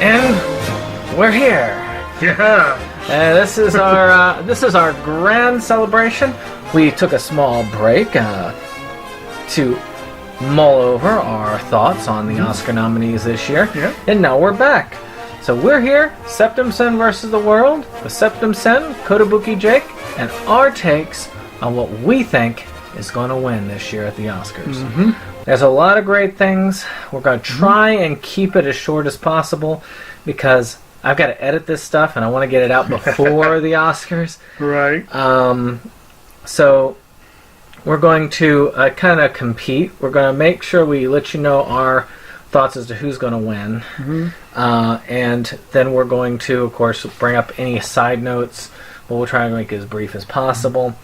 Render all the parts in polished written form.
And we're here. Yeah. This is our grand celebration. We took a small break to mull over our thoughts on the Oscar nominees this year. Yeah. And now we're back. So we're here, Septum Sen versus the world, with Septum Sen, Kotobuki Jake, and our takes on what we think is going to win this year at the Oscars. Mm-hmm. There's a lot of great things. We're going to try and keep it as short as possible because I've got to edit this stuff and I want to get it out before the Oscars. Right. So we're going to kind of compete. We're going to make sure we let you know our thoughts as to who's going to win. Mm-hmm. And then we're going to, of course, bring up any side notes, but we'll try to make it as brief as possible.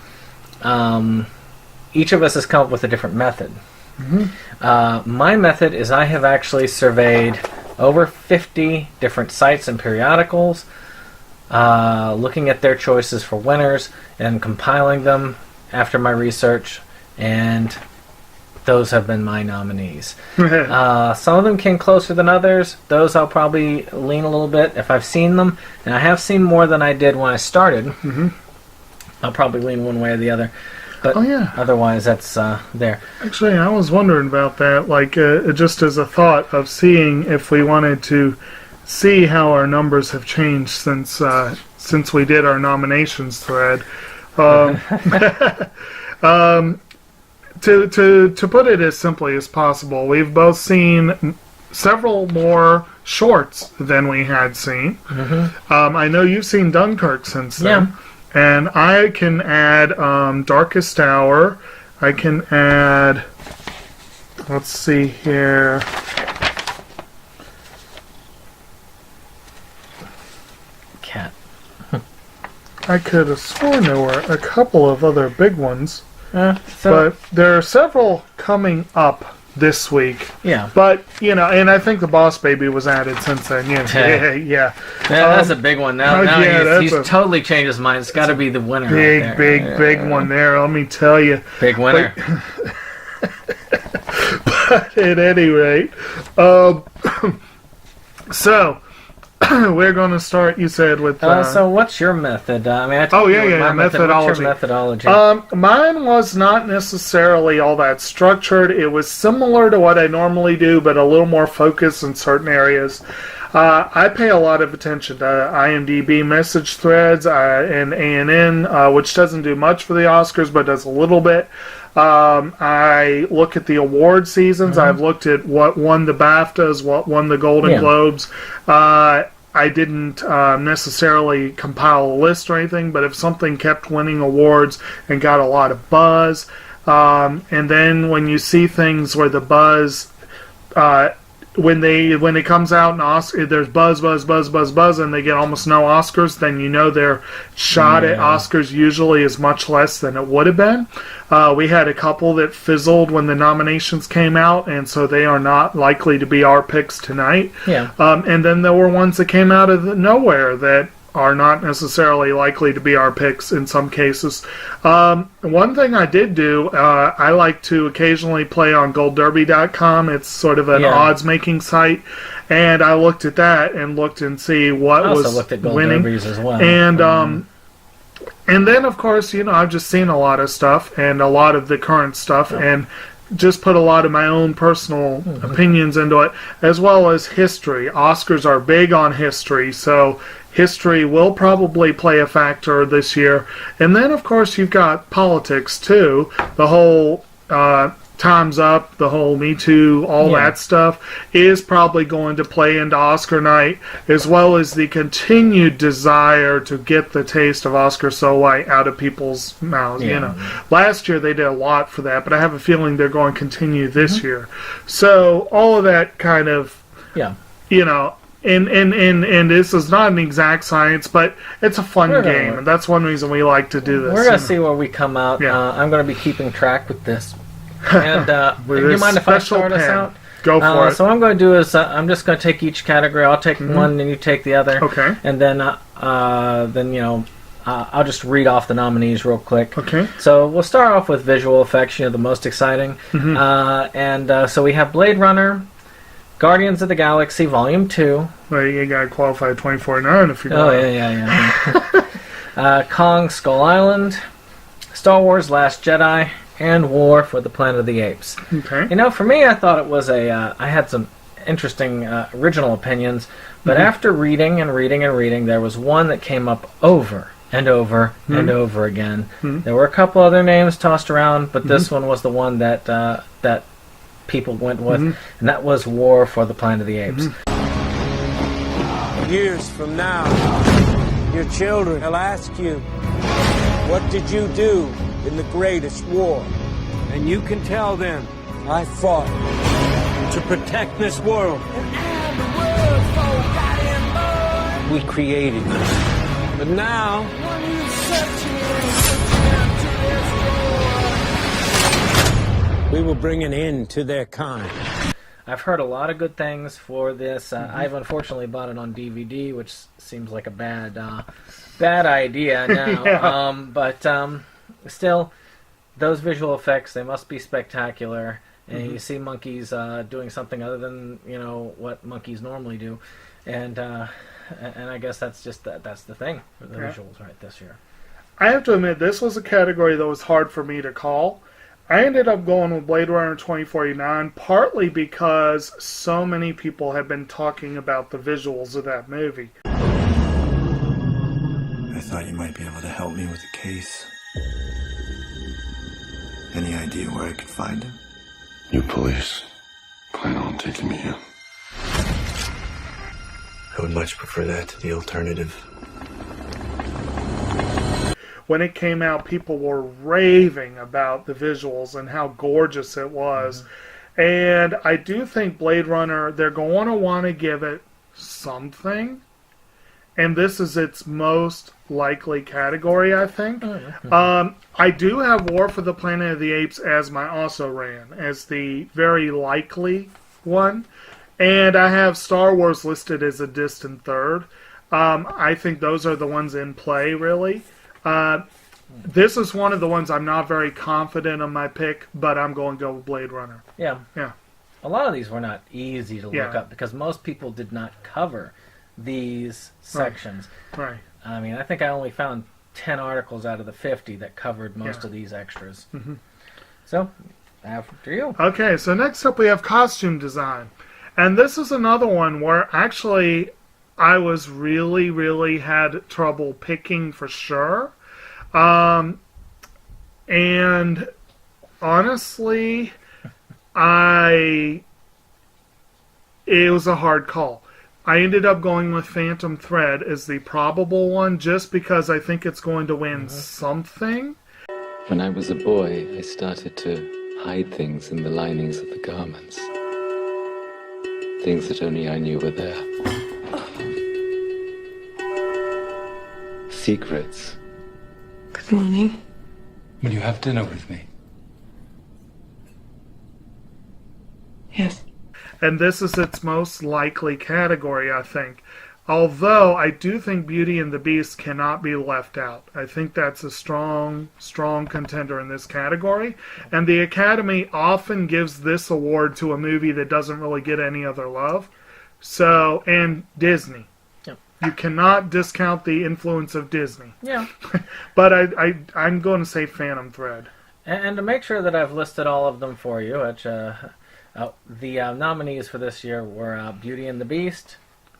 Each of us has come up with a different method. Mm-hmm. My method is I have actually surveyed over 50 different sites and periodicals, looking at their choices for winners and compiling them after my research, and those have been my nominees. Some of them came closer than others. Those I'll probably lean a little bit if I've seen them, and I have seen more than I did when I started. Mm-hmm. I'll probably lean one way or the other. But otherwise, that's there. Actually, I was wondering about that, like just as a thought of seeing if we wanted to see how our numbers have changed since we did our nominations thread. To put it as simply as possible, we've both seen several more shorts than we had seen. Mm-hmm. I know you've seen Dunkirk since then. Yeah. And I can add Darkest Hour. I can add... Let's see here. Cat. I could have sworn there were a couple of other big ones. So, But there are several coming up this week. yeah. But, and I think the Boss Baby was added since then. Yeah. Yeah, that's a big one. Now he's totally changed his mind. It's got to be the winner. Big one there, let me tell you. Big winner. But at any rate, so we're going to start, you said, with... so what's your method? I told you my methodology. What's your methodology? Mine was not necessarily all that structured. It was similar to what I normally do, but a little more focused in certain areas. I pay a lot of attention to IMDb message threads and ANN, which doesn't do much for the Oscars, but does a little bit. I look at the award seasons. Mm-hmm. I've looked at what won the BAFTAs, what won the Golden Globes. I didn't necessarily compile a list or anything, but if something kept winning awards and got a lot of buzz, and then when you see things where the buzz... when it comes out and there's buzz, and they get almost no Oscars, then you know their shot at Oscars usually is much less than it would have been. We had a couple that fizzled when the nominations came out, and so they are not likely to be our picks tonight. Yeah. And then there were ones that came out of nowhere that are not necessarily likely to be our picks in some cases. One thing I did do, I like to occasionally play on GoldDerby.com. It's sort of an odds-making site. And I looked at that and looked and see what was also looked at Gold winning. Derbies as well. And then, of course, I've just seen a lot of stuff and a lot of the current stuff and just put a lot of my own personal opinions into it, as well as history. Oscars are big on history, so history will probably play a factor this year. And then, of course, you've got politics, too. The whole Time's Up, the whole Me Too, all that stuff is probably going to play into Oscar night, as well as the continued desire to get the taste of Oscar So White out of people's mouths. Last year they did a lot for that, but I have a feeling they're going to continue this year. So all of that kind of, And this is not an exact science, but it's a fun game, and that's one reason we like to do this. We're going to see where we come out. I'm going to be keeping track with this. And do you mind if I start us out? Go for it. So what I'm going to do is I'm just going to take each category. I'll take one, and you take the other. Okay. And then I'll just read off the nominees real quick. Okay. So we'll start off with visual effects, the most exciting. So we have Blade Runner, Guardians of the Galaxy Volume 2. Well, you got to qualify 24.9 if you Oh, yeah. Kong Skull Island, Star Wars Last Jedi, and War for the Planet of the Apes. Okay. You know, for me, I thought it was I had some interesting original opinions, but after reading, there was one that came up over and over and over again. There were a couple other names tossed around, but this one was the one that that people went with, and that was War for the Planet of the Apes. Years from now, your children will ask you, what did you do in the greatest war? And you can tell them, I fought to protect this world. We created this. But now, we will bring an end to their kind. I've heard a lot of good things for this. I've unfortunately bought it on DVD, which seems like a bad idea now. Yeah. But still, those visual effects, they must be spectacular. And you see monkeys doing something other than what monkeys normally do, and I guess that's just that's the thing for the visuals right this year. I have to admit, this was a category that was hard for me to call. I ended up going with Blade Runner 2049, partly because so many people have been talking about the visuals of that movie. I thought you might be able to help me with the case. Any idea where I could find him? You police plan on taking me in? I would much prefer that to the alternative. When it came out, people were raving about the visuals and how gorgeous it was. And I do think Blade Runner, they're going to want to give it something. And this is its most likely category, I think. I do have War for the Planet of the Apes as my also ran, as the very likely one. And I have Star Wars listed as a distant third. I think those are the ones in play, really. This is one of the ones I'm not very confident on my pick, but I'm going to go with Blade Runner. Yeah. Yeah. A lot of these were not easy to look Yeah. up because most people did not cover these sections. Right. I mean, I think I only found 10 articles out of the 50 that covered most of these extras. So, after you. Okay, so next up we have costume design. And this is another one where actually I was really had trouble picking for sure. And honestly, it was a hard call. I ended up going with Phantom Thread as the probable one just because I think it's going to win something. When I was a boy, I started to hide things in the linings of the garments. Things that only I knew were there. Secrets. Good morning. Will you have dinner with me? Yes. And this is its most likely category, I think. Although I do think Beauty and the Beast cannot be left out. I think that's a strong contender in this category. And the Academy often gives this award to a movie that doesn't really get any other love. So, and Disney. Yep. You cannot discount the influence of Disney. Yeah. But I'm going to say Phantom Thread. And to make sure that I've listed all of them for you, which, the nominees for this year were Beauty and the Beast,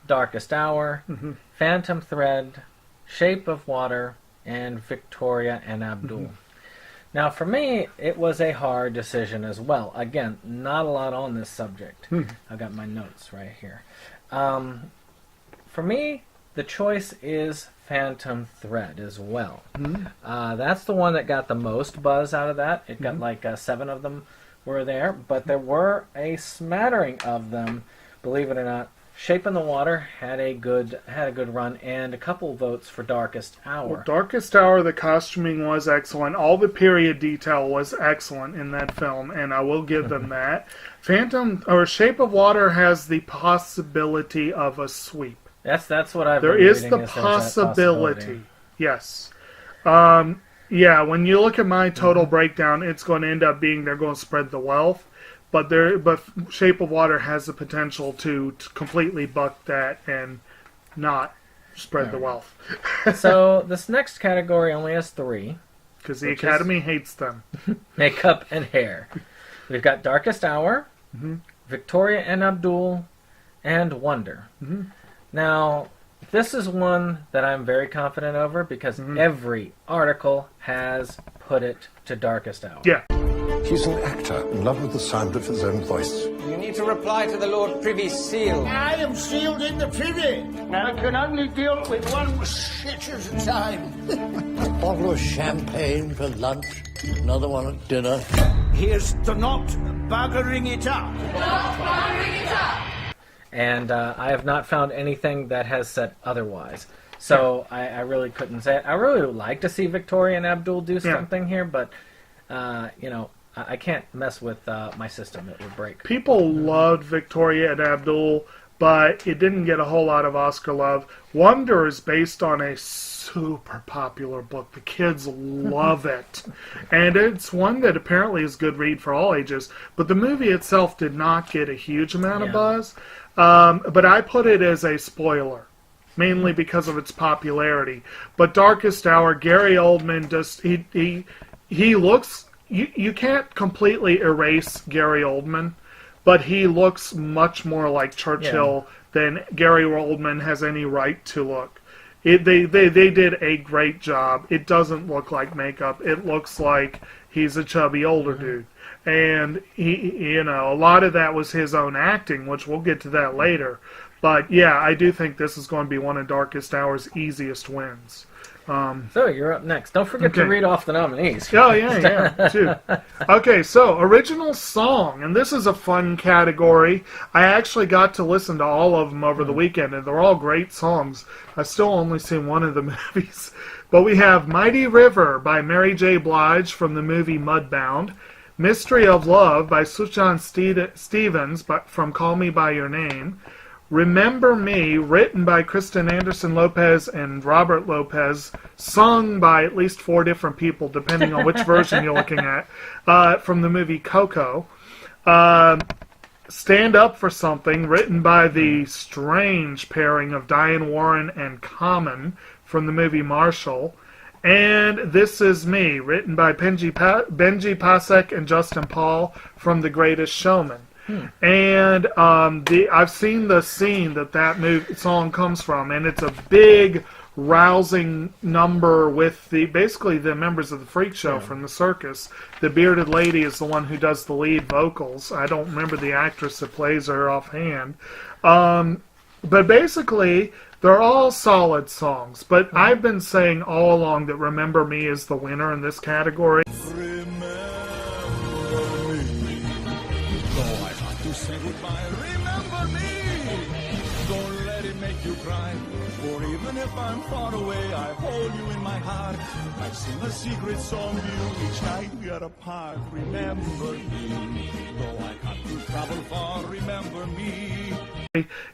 Darkest Hour, Phantom Thread, Shape of Water, and Victoria and Abdul. Now, for me, it was a hard decision as well. Again, not a lot on this subject. I've got my notes right here. For me, the choice is Phantom Thread as well. That's the one that got the most buzz out of that. It got like 7 of them were there, but there were a smattering of them, believe it or not. Shape in the Water had a good run, and a couple votes for Darkest Hour. Well, Darkest Hour, the costuming was excellent. All the period detail was excellent in that film, and I will give them that. Shape of Water has the possibility of a sweep. That's what I've There been is reading, the is there's that possibility. Yes. Yeah, when you look at my total breakdown, it's going to end up being they're going to spread the wealth. but Shape of Water has the potential to completely buck that and not spread the wealth. So this next category only has 3. Because the Academy hates them. Makeup and hair. We've got Darkest Hour, Victoria and Abdul, and Wonder. Now, this is one that I'm very confident over because every article has put it to Darkest Hour. Yeah. He's an actor in love with the sound of his own voice. You need to reply to the Lord Privy's seal. I am sealed in the privy. I can only deal with one shit at a time. A bottle of champagne for lunch, another one at dinner. Here's to not buggering it up. And I have not found anything that has said otherwise. So I really couldn't say it. I really would like to see Victoria and Abdul do something here, but, I can't mess with my system. It would break. People loved Victoria and Abdul, but it didn't get a whole lot of Oscar love. Wonder is based on a super popular book. The kids love it. And it's one that apparently is a good read for all ages. But the movie itself did not get a huge amount of buzz. But I put it as a spoiler, mainly because of its popularity. But Darkest Hour, Gary Oldman, he looks... You can't completely erase Gary Oldman, but he looks much more like Churchill than Gary Oldman has any right to look. They did a great job. It doesn't look like makeup. It looks like he's a chubby older dude. And he, a lot of that was his own acting, which we'll get to that later. But yeah, I do think this is going to be one of Darkest Hour's easiest wins. So you're up next. Don't forget to read off the nominees. Oh, yeah, too. Okay, so original song, and this is a fun category. I actually got to listen to all of them over the weekend, and they're all great songs. I've still only seen one of the movies. But we have Mighty River by Mary J. Blige from the movie Mudbound, Mystery of Love by Sufjan Stevens from Call Me By Your Name, Remember Me, written by Kristen Anderson Lopez and Robert Lopez, sung by at least 4 different people, depending on which version you're looking at, from the movie Coco. Stand Up for Something, written by the strange pairing of Diane Warren and Common from the movie Marshall. And This Is Me, written by Benji Pasek and Justin Paul from The Greatest Showman. And I've seen the scene that song comes from, and it's a big, rousing number with basically the members of the freak show from the circus. The bearded lady is the one who does the lead vocals. I don't remember the actress that plays her offhand. But basically, they're all solid songs. But I've been saying all along that Remember Me is the winner in this category. If I'm far away, I hold you in my heart. I sing a secret song to you each night we are apart. Remember me, though I have to travel far. Remember me.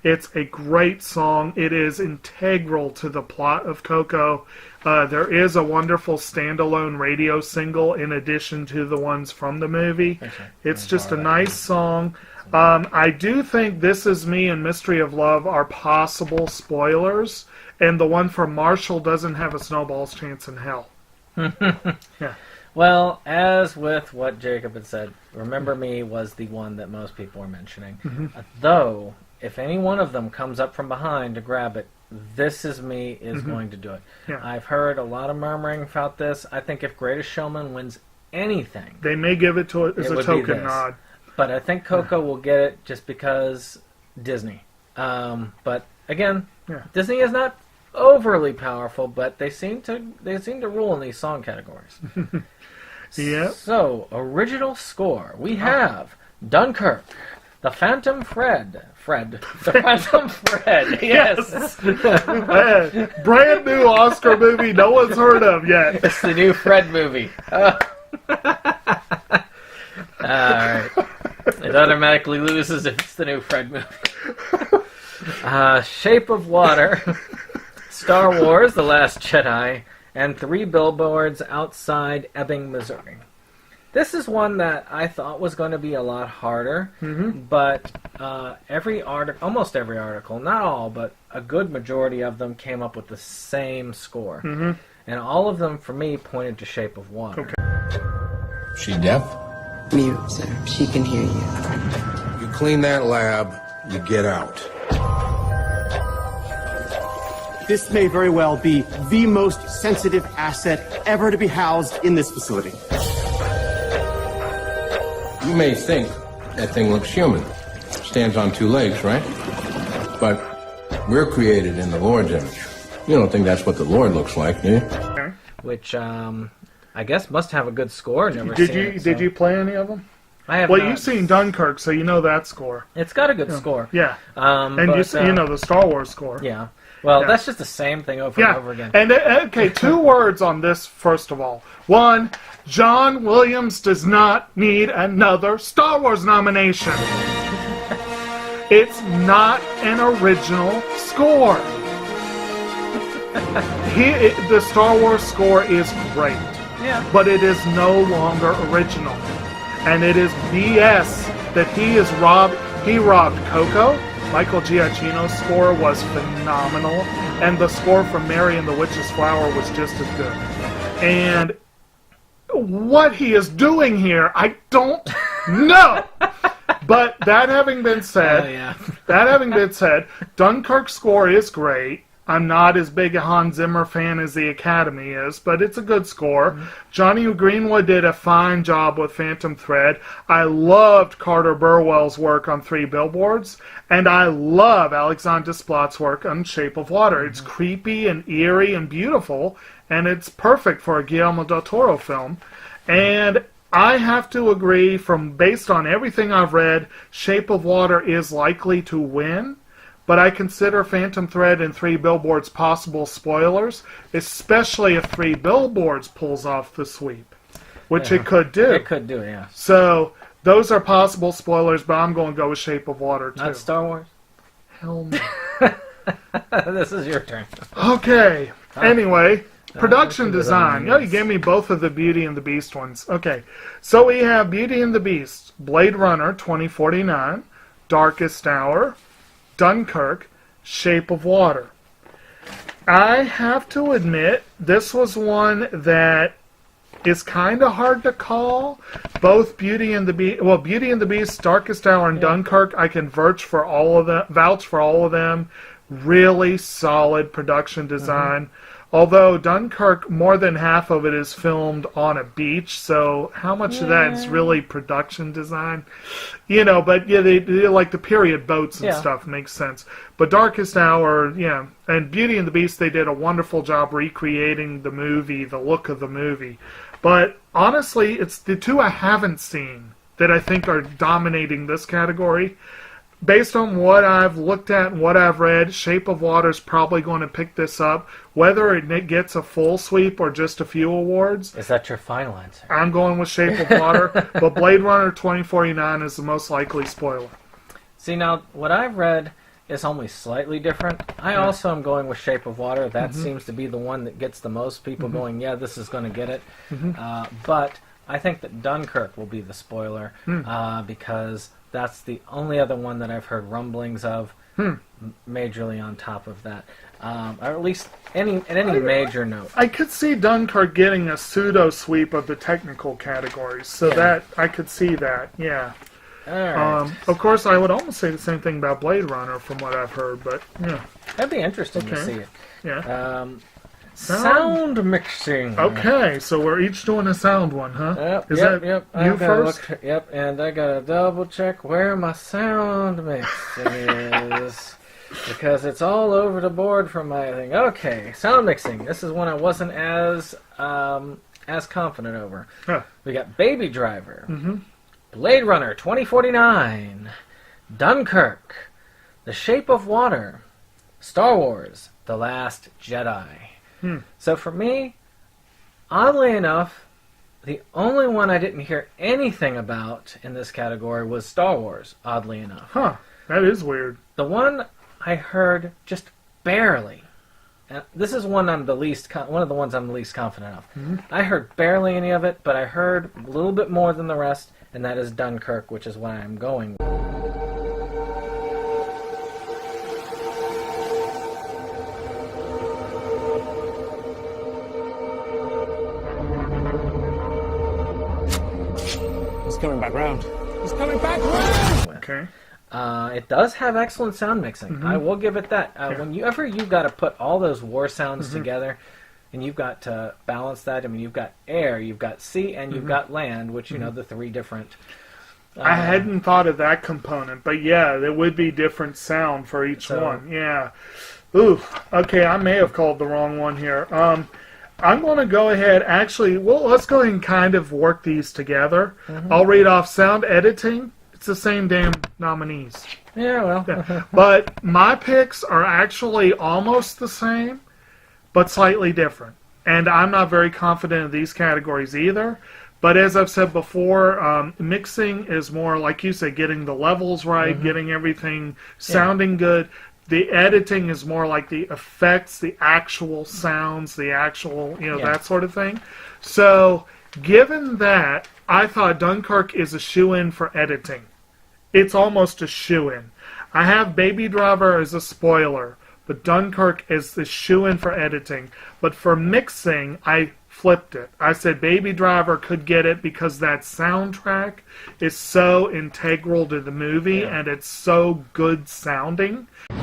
It's a great song. It is integral to the plot of Coco. There is a wonderful standalone radio single in addition to the ones from the movie. It's just a nice song. I do think This Is Me and Mystery of Love are possible spoilers. And the one from Marshall doesn't have a snowball's chance in hell. Yeah. Well, as with what Jacob had said, Remember Me was the one that most people were mentioning. Though, if any one of them comes up from behind to grab it, This Is Me is going to do it. Yeah. I've heard a lot of murmuring about this. I think if Greatest Showman wins anything, they may give it to it as a token nod. But I think Coco will get it just because Disney. But again, Disney is not overly powerful, but they seem to rule in these song categories. Yeah. So, original score. We have Dunkirk, The Phantom Fred. The Phantom Fred. Yes. Brand new Oscar movie no one's heard of yet. It's the new Fred movie. Alright. It automatically loses if it's the new Fred movie. Shape of Water, Star Wars, The Last Jedi, and 3 Billboards Outside Ebbing, Missouri. This is one that I thought was going to be a lot harder, but almost every article, not all, but a good majority of them came up with the same score. And all of them, for me, pointed to Shape of Water. Okay. She deaf? Mute, sir. She can hear you. You clean that lab, you get out. This may very well be the most sensitive asset ever to be housed in this facility. You may think that thing looks human. Stands on two legs, right? But we're created in the Lord's image. You don't think that's what the Lord looks like, do you? Which, I guess must have a good score. Never Did seen you it, did you play any of them? I have Well, not. you've seen Dunkirk, so you know that score. It's got a good score. Yeah. And you know the Star Wars score. Yeah. Well, Yeah. that's just the same thing over and over again. And okay, 2 words on this first of all. 1, John Williams does not need another Star Wars nomination. It's not an original score. The Star Wars score is great. Yeah. But it is no longer original. And it is BS that he robbed Coco. Michael Giacchino's score was phenomenal, and the score from Mary and the Witch's Flower was just as good. And what he is doing here, I don't know. But that having been said, Dunkirk's score is great. I'm not as big a Hans Zimmer fan as the Academy is, but it's a good score. Johnny Greenwood did a fine job with Phantom Thread. I loved Carter Burwell's work on 3 Billboards, and I love Alexander Desplat's work on Shape of Water. It's creepy and eerie and beautiful, and it's perfect for a Guillermo del Toro film. And I have to agree, based on everything I've read, Shape of Water is likely to win. But I consider Phantom Thread and 3 Billboards possible spoilers, especially if 3 Billboards pulls off the sweep, which it could do. It could do, yeah. So those are possible spoilers, but I'm going to go with Shape of Water too. Not Star Wars? Hell no. This is your turn. Okay. Anyway, production design. Oh, you gave me both of the Beauty and the Beast ones. Okay. So we have Beauty and the Beast, Blade Runner 2049, Darkest Hour, Dunkirk, Shape of Water. I have to admit, this was one that is kind of hard to call. Both Beauty and the Beast, Darkest Hour, and Dunkirk, I can vouch for all of them. Really solid production design. Although Dunkirk, more than half of it is filmed on a beach, so how much of that is really production design? But they like the period boats and stuff, makes sense. But Darkest Hour, and Beauty and the Beast, they did a wonderful job recreating the movie, the look of the movie. But honestly, it's the 2 I haven't seen that I think are dominating this category. Based on what I've looked at and what I've read, Shape of Water is probably going to pick this up. Whether it gets a full sweep or just a few awards. Is that your final answer? I'm going with Shape of Water, but Blade Runner 2049 is the most likely spoiler. See, now, what I've read is only slightly different. I also am going with Shape of Water. That seems to be the one that gets the most people going, yeah, this is going to get it. But I think that Dunkirk will be the spoiler because that's the only other one that I've heard rumblings of majorly on top of that. Or at least any major note. I could see Dunkirk getting a pseudo sweep of the technical categories, so that I could see that, yeah. All right. Of course, I would almost say the same thing about Blade Runner from what I've heard, but yeah. That'd be interesting to see it. Yeah. Sound mixing. Okay, so we're each doing a sound one, huh? Yep, Is that you first? And I gotta double check where my sound mixing is. Because it's all over the board from my thing. Okay, sound mixing. This is one I wasn't as confident over. Huh. We got Baby Driver, Blade Runner 2049, Dunkirk, The Shape of Water, Star Wars, The Last Jedi. So for me, oddly enough, the only one I didn't hear anything about in this category was Star Wars, oddly enough. Huh, that is weird. The one I heard just barely this is one of the ones I'm the least confident of. I heard barely any of it, but I heard a little bit more than the rest, and that is Dunkirk, which is why I'm going. He's coming back round. He's coming back round! Okay. It does have excellent sound mixing. I will give it that. Whenever you've got to put all those war sounds together, and you've got to balance that. I mean, you've got air, you've got sea, and you've got land, which, the three different... I hadn't thought of that component, but yeah, there would be different sound for each one. Yeah. Ooh, okay, I may have called the wrong one here. I'm going to go ahead, actually, let's go ahead and kind of work these together. I'll read off sound editing. It's the same damn nominees. Yeah, well. But my picks are actually almost the same, but slightly different. And I'm not very confident in these categories either. But as I've said before, mixing is more, like you say, getting the levels right, getting everything sounding good. The editing is more like the effects, the actual sounds, the actual, that sort of thing. So, given that, I thought Dunkirk is a shoo-in for editing. It's almost a shoo-in. I have Baby Driver as a spoiler, but Dunkirk is the shoo-in for editing. But for mixing, I flipped it. I said Baby Driver could get it because that soundtrack is so integral to the movie and it's so good sounding. You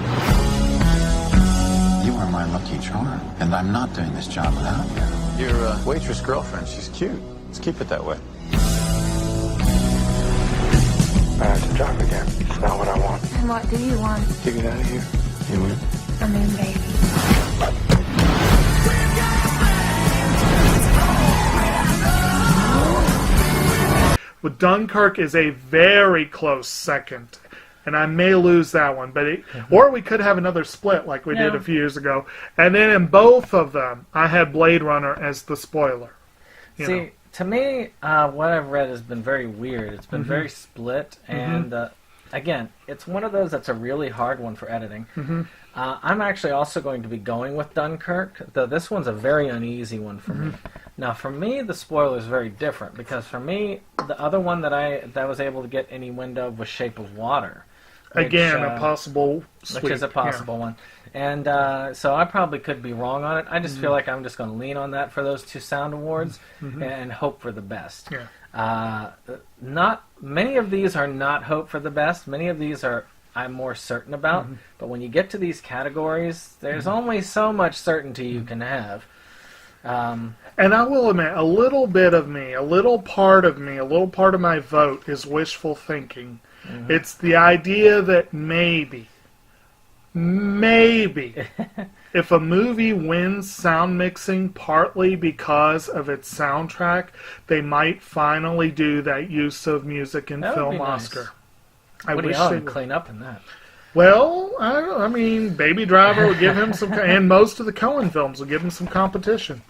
are my lucky charm, and I'm not doing this job without you. Your waitress girlfriend, she's cute. Let's keep it that way. It's a job again. It's not what I want. And what do you want? To get out of here. You win. I mean, baby. But Dunkirk is a very close second. And I may lose that one. But or we could have another split like we did a few years ago. And then in both of them, I had Blade Runner as the spoiler. See, to me, what I've read has been very weird. It's been very split. And again, it's one of those that's a really hard one for editing. I'm actually also going to be going with Dunkirk, though this one's a very uneasy one for me. Now, for me, the spoiler is very different, because for me, the other one that I was able to get any wind of was Shape of Water. Which, again, a possible sweep. Which is a possible one. And so I probably could be wrong on it. I just feel like I'm just going to lean on that for those two sound awards and hope for the best. Not many of these are not hope for the best. Many of these are I'm more certain about. But when you get to these categories, there's only so much certainty you can have. And I will admit, a little bit of me, a little part of me, a little part of my vote is wishful thinking. It's the idea that maybe, if a movie wins sound mixing partly because of its soundtrack, they might finally do that use of music in film Oscar. Woody Allen would clean up in that. Well, I mean, Baby Driver would give him some, and most of the Coen films would give him some competition.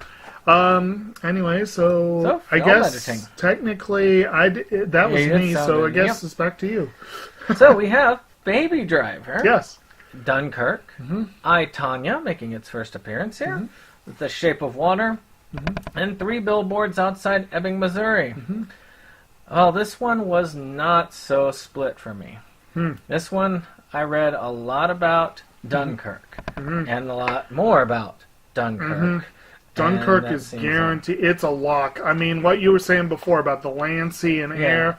Anyway, so I guess editing. technically that was me, so I guess it's back to you. So we have Baby Driver. Yes. Dunkirk. I, Tonya, making its first appearance here. The Shape of Water. And 3 Billboards Outside Ebbing, Missouri. Well, this one was not so split for me. This one, I read a lot about Dunkirk. And a lot more about Dunkirk. Dunkirk is guaranteed. It's a lock. I mean, what you were saying before about the land, sea, and air.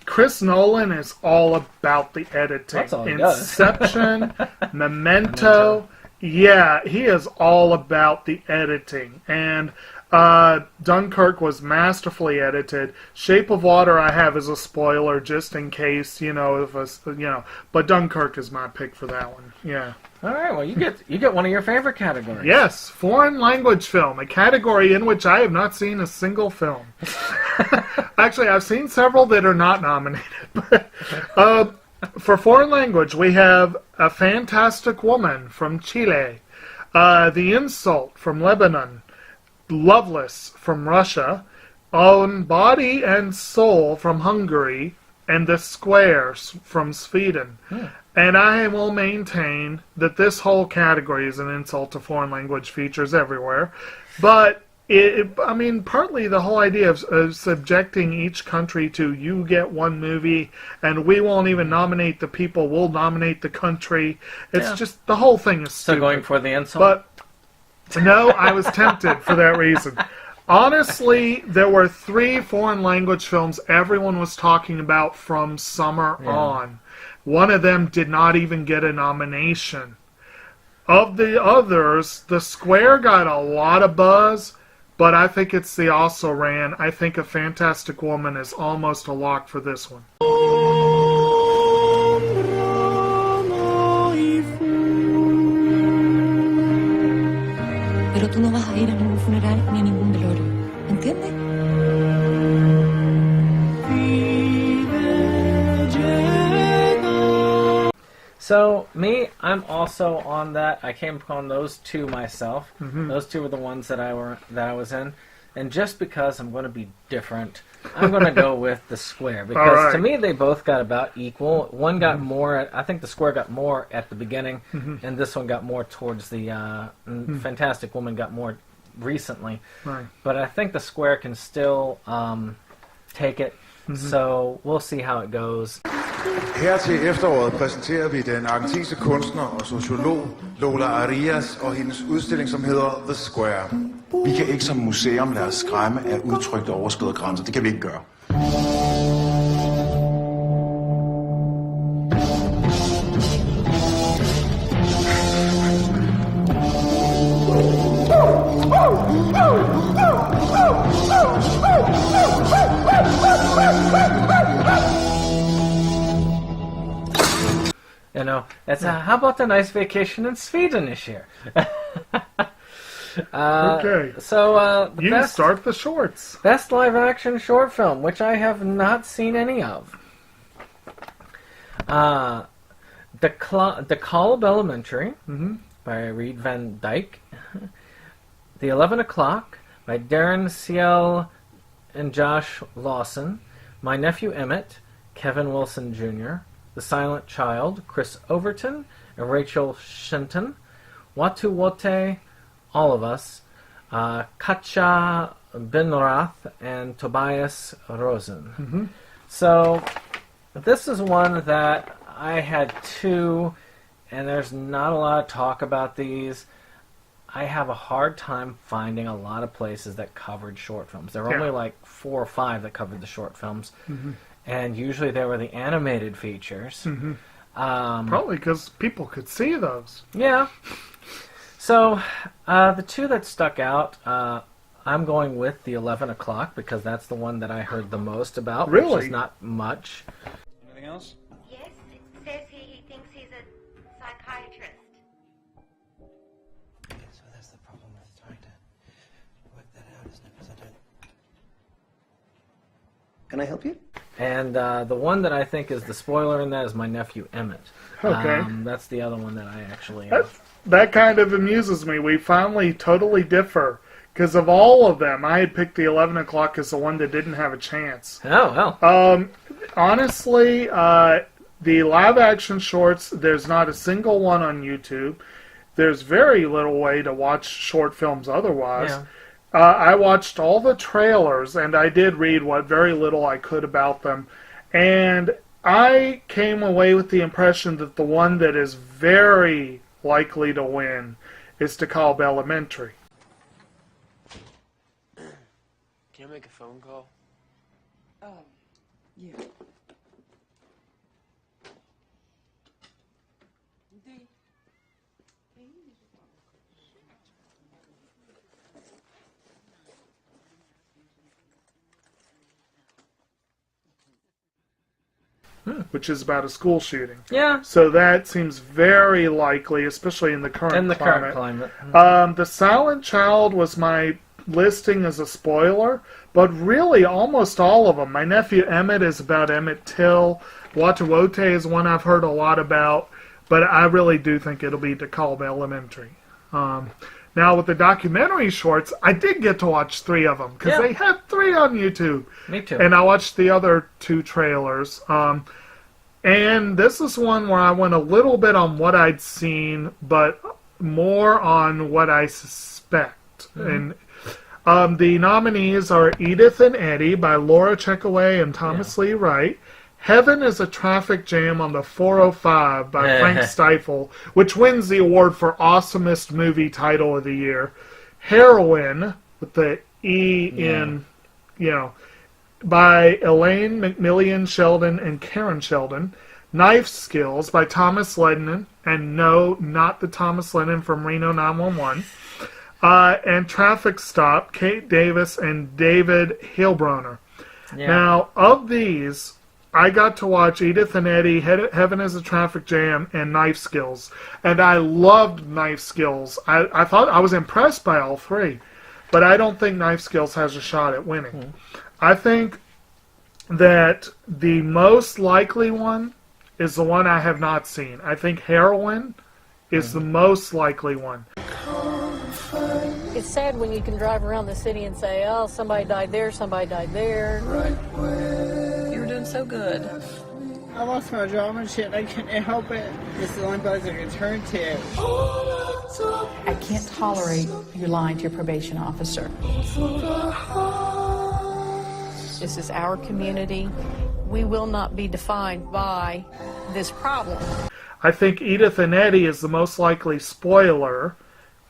Chris Nolan is all about the editing. That's all he Inception, Memento. Yeah, he is all about the editing. And Dunkirk was masterfully edited. Shape of Water I have as a spoiler just in case, but Dunkirk is my pick for that one. Yeah. All right, well, you get one of your favorite categories. Yes, foreign language film, a category in which I have not seen a single film. Actually, I've seen several that are not nominated. For foreign language, we have A Fantastic Woman from Chile, The Insult from Lebanon, Loveless from Russia, On Body and Soul from Hungary, and the Square from Sweden. And I will maintain that this whole category is an insult to foreign language features everywhere. But, partly the whole idea of subjecting each country to you get one movie and we won't even nominate the people, we'll nominate the country. It's just, the whole thing is stupid. So going for the insult? But, no, I was tempted for that reason. Honestly, there were 3 foreign language films everyone was talking about from summer on. One of them did not even get a nomination. Of the others, The Square got a lot of buzz, but I think it's the Also Ran. I think A Fantastic Woman is almost a lock for this one. Pero tú no vas a ir a ningún funeral ni a ningún velorio. ¿Entiendes? So, me, I'm also on that. I came upon those 2 myself. Those 2 were the ones that I was in. And just because I'm going to be different, I'm going to go with The Square. Because to me, they both got about equal. One got more, I think The Square got more at the beginning, and this one got more towards the, Fantastic Woman got more recently. Right. But I think The Square can still take it. So, we'll see how it goes. Her til efteråret præsenterer vi den argentinske kunstner og sociolog Lola Arias og hendes udstilling, som hedder The Square. Vi kan ikke som museum lade os skræmme af udtryk, der overskrider grænser. Det kan vi ikke gøre. You know, it's how about a nice vacation in Sweden this year? Okay. So, you start the shorts. Best live action short film, which I have not seen any of. The Call of Elementary by Reed Van Dyke. The 11 O'Clock by Darren Ciel and Josh Lawson. My Nephew Emmett, Kevin Wilson Jr. The Silent Child, Chris Overton and Rachel Shenton. Watu Wote, All of Us, Katja Benrath, and Tobias Rosen. So, this is one that I had 2, and there's not a lot of talk about these. I have a hard time finding a lot of places that covered short films. There were only like 4 or 5 that covered the short films. And usually they were the animated features. Probably because people could see those. Yeah. So, the 2 that stuck out, I'm going with the 11 O'Clock because that's the one that I heard the most about, Really? which is not much. Anything else? Yes, it says he thinks he's a psychiatrist. So that's the problem with trying to work that out, isn't it? Because I don't... Can I help you? And the one that I think is the spoiler in that is My Nephew Emmett. Okay. That's the other one that I actually... That kind of amuses me. We finally totally differ. Because of all of them, I had picked the 11 O'Clock as the one that didn't have a chance. Oh, well. Honestly, the live-action shorts, there's not a single one on YouTube. There's very little way to watch short films otherwise. Yeah. I watched all the trailers, and I did read what very little I could about them. And I came away with the impression that the one that is very likely to win is DeKalb Elementary. Can I make a phone call? Yeah. Which is about a school shooting. Yeah. So that seems very likely, especially in the current climate. The Silent Child was my listing as a spoiler, but really almost all of them. My Nephew Emmett is about Emmett Till. Watawote is one I've heard a lot about, but I really do think it'll be DeKalb Elementary. Now, with the documentary shorts, I did get to watch 3 of them, because they had 3 on YouTube. Me too. And I watched the other 2 trailers. And this is one where I went a little bit on what I'd seen, but more on what I suspect. And the nominees are Edith and Eddie by Laura Checkaway and Thomas Lee Wright. Heaven is a Traffic Jam on the 405 by Frank Stifel, which wins the award for Awesomest Movie Title of the Year. Heroine, with the E in, by Elaine McMillian Sheldon and Karen Sheldon. Knife Skills by Thomas Lennon, and no, not the Thomas Lennon from Reno 911. And Traffic Stop, Kate Davis and David Heilbronner. Yeah. Now, of these, I got to watch Edith and Eddie, Heaven is a Traffic Jam, and Knife Skills. And I loved Knife Skills. I thought I was impressed by all 3. But I don't think Knife Skills has a shot at winning. I think that the most likely one is the one I have not seen. I think Heroine is the most likely one. It's sad when you can drive around the city and say, oh, somebody died there, somebody died there. Right. You were doing so good. I lost my job and shit. I couldn't help it. It's the only place I could turn to. I can't tolerate you lying to your probation officer. This is our community. We will not be defined by this problem. I think Edith and Eddie is the most likely spoiler,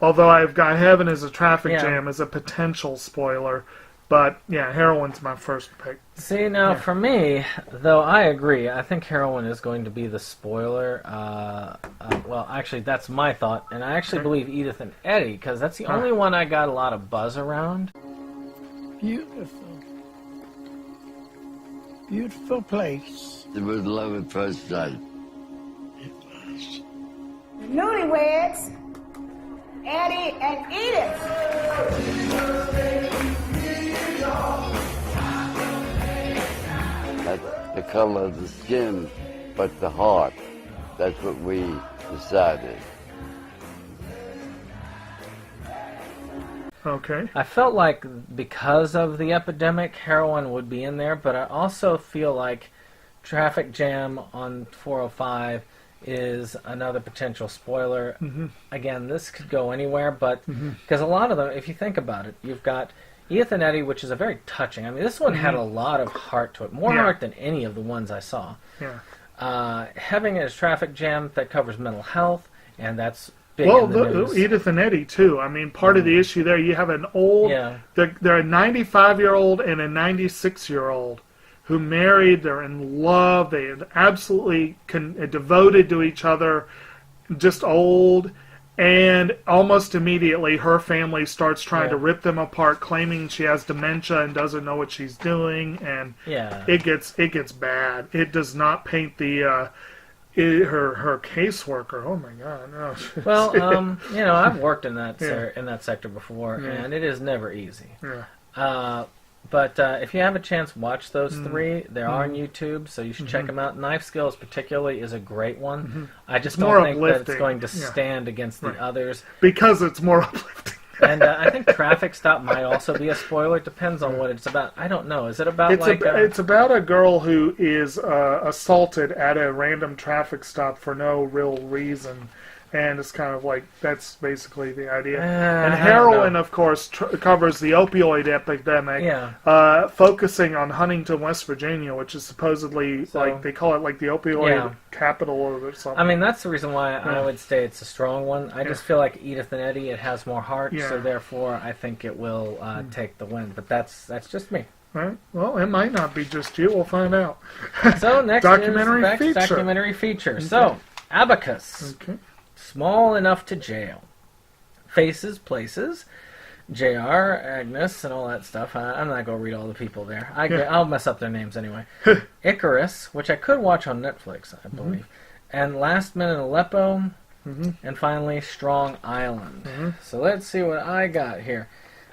although I've got Heaven as a Traffic Jam as a potential spoiler. But, Heroine's my first pick. See, now, for me, though I agree, I think Heroine is going to be the spoiler. Well, actually, that's my thought. And I actually believe Edith and Eddie, because that's the only one I got a lot of buzz around. Beautiful. Beautiful place. It was love at first sight. Newlyweds, Eddie and Edith. That's the color of the skin, but the heart. That's what we decided. Okay. I felt like because of the epidemic, Heroine would be in there, but I also feel like Traffic Jam on 405 is another potential spoiler. Again, this could go anywhere, but because a lot of them, if you think about it, you've got Edith and Eddie, which is a very touching. I mean, this one had a lot of heart to it, more heart than any of the ones I saw. Having a Traffic Jam that covers mental health, and that's big in the news. Edith and Eddie too. I mean, part of the issue there, you have an old, they're a 95-year-old and a 96-year-old who married. They're in love. They are absolutely devoted to each other. Just old, and almost immediately her family starts trying to rip them apart, claiming she has dementia and doesn't know what she's doing, and it gets bad. It does not paint the her caseworker. Oh my God, no. Well, I've worked in that sector before, and it is never easy. But if you have a chance, watch those 3. They're on YouTube, so you should check them out. Knife Skills, particularly, is a great one. I just don't think that it's going to stand against the others because it's more uplifting. And I think Traffic Stop might also be a spoiler. It depends on what it's about. I don't know. Is it about it's about a girl who is assaulted at a random traffic stop for no real reason. And it's kind of like, that's basically the idea. And Heroine, of course, covers the opioid epidemic, focusing on Huntington, West Virginia, which is supposedly, like, they call it like the opioid capital or something. I mean, that's the reason why I would say it's a strong one. I just feel like Edith and Eddie, it has more heart, so therefore I think it will take the win. But that's just me. Right. Well, it might not be just you. We'll find out. So next documentary is documentary feature. Okay. So, Abacus. Okay. Small Enough to Jail. Faces, Places, JR, Agnes, and all that stuff. I'm not going to read all the people there. I'll mess up their names anyway. Icarus, which I could watch on Netflix, I believe. And Last Minute Aleppo. And finally, Strong Island. So let's see what I got here.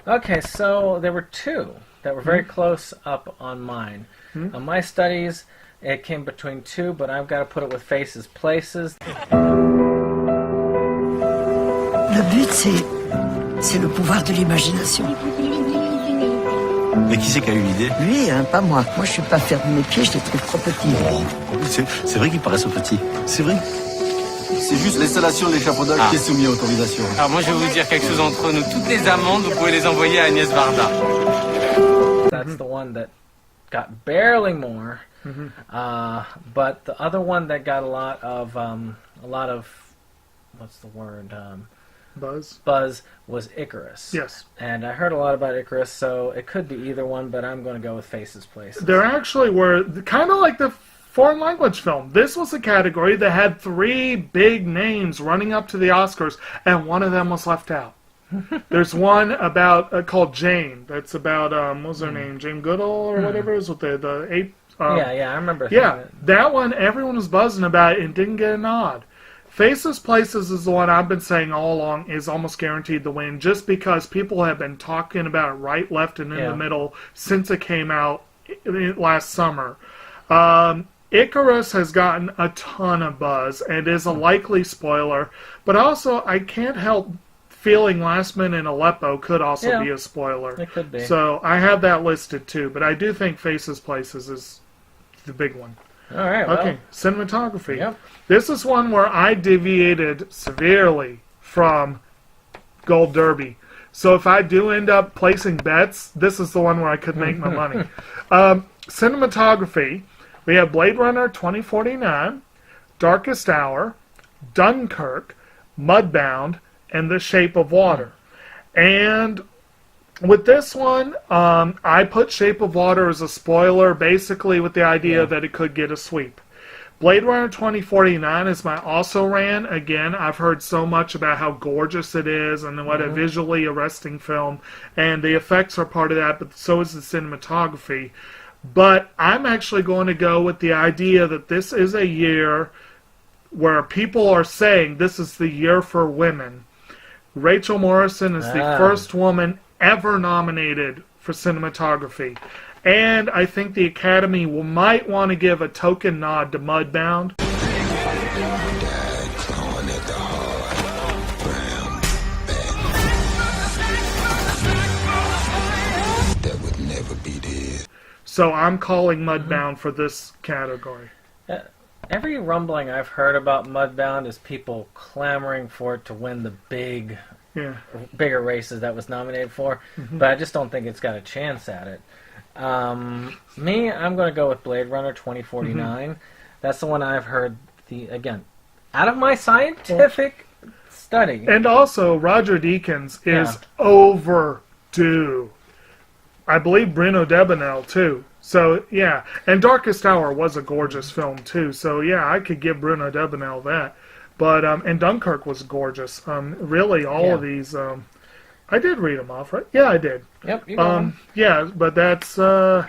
Okay, so there were 2 that were very close up on mine. On my studies, it came between 2, but I've got to put it with Faces, Places. Le but, c'est C'est le pouvoir de l'imagination. Mais qui c'est qui a eu l'idée? Lui, hein, pas moi. Moi, je suis pas ferme de mes pieds, je les trouve trop petits. C'est vrai qu'ils paraissent petits. C'est vrai. C'est juste l'installation de l'échafaudage qui est soumis à autorisation. Alors moi, je vais vous dire quelque chose entre nous. Toutes les amendes, vous pouvez les envoyer à Agnès Varda. That's the one that got barely more. But the other one that got a lot of what's the word? Buzz was Icarus. Yes. And I heard a lot about Icarus, so it could be either one, but I'm going to go with Faces Places. There actually were, kind of like the foreign language film, this was a category that had 3 big names running up to the Oscars, and one of them was left out. There's one about called Jane. That's about what was her name? Jane Goodall or whatever it is with the ape. Yeah, I remember. Yeah, that one everyone was buzzing about it and didn't get a nod. Faces Places is the one I've been saying all along is almost guaranteed to win, just because people have been talking about it right, left, and in the middle since it came out last summer. Icarus has gotten a ton of buzz and is a likely spoiler, but also I can't help feeling Last Men in Aleppo could also be a spoiler. It could be. So I have that listed too, but I do think Faces Places is the big one. All right. Okay, cinematography. Yep. This is one where I deviated severely from Gold Derby. So if I do end up placing bets, this is the one where I could make my money. Cinematography, we have Blade Runner 2049, Darkest Hour, Dunkirk, Mudbound, and The Shape of Water. And with this one, I put Shape of Water as a spoiler, basically with the idea that it could get a sweep. Blade Runner 2049 is my also ran. Again, I've heard so much about how gorgeous it is and what a visually arresting film, and the effects are part of that, but so is the cinematography. But I'm actually going to go with the idea that this is a year where people are saying this is the year for women. Rachel Morrison is the first woman ever nominated for cinematography. And I think the Academy might want to give a token nod to Mudbound. That would never be dead. So I'm calling Mudbound for this category. Every rumbling I've heard about Mudbound is people clamoring for it to win the bigger races that was nominated for, but I just don't think it's got a chance at it. Me, I'm going to go with Blade Runner 2049. That's the one I've heard, again, out of my scientific study. And also, Roger Deakins is overdue. I believe Bruno Debanel, too. So, yeah. And Darkest Hour was a gorgeous film, too. So, yeah, I could give Bruno Debanel that. But, and Dunkirk was gorgeous. Really, all of these... I did read them off, right? Yeah, I did. Yep, you got them. Yeah, but that's... I'm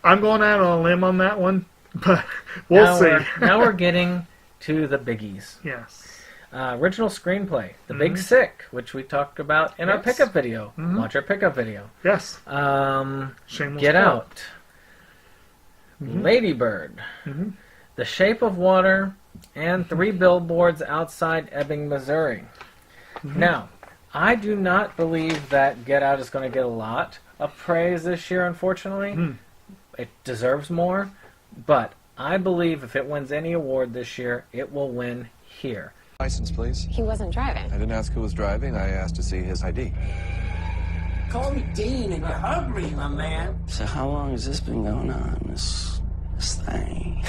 going out on a limb on that one, but we'll see. Now we're getting to the biggies. Yes. Original screenplay, The Big Sick, which we talked about in our pickup video. Watch our pickup video. Yes. Shameless Get Out. Lady Bird. The Shape of Water, and 3 Billboards Outside Ebbing, Missouri. Now, I do not believe that Get Out is going to get a lot of praise this year, unfortunately. It deserves more, but I believe if it wins any award this year, it will win here. License, please. He wasn't driving. I didn't ask who was driving. I asked to see his ID. Call me Dean and you're hungry, my man. So how long has this been going on, this thing?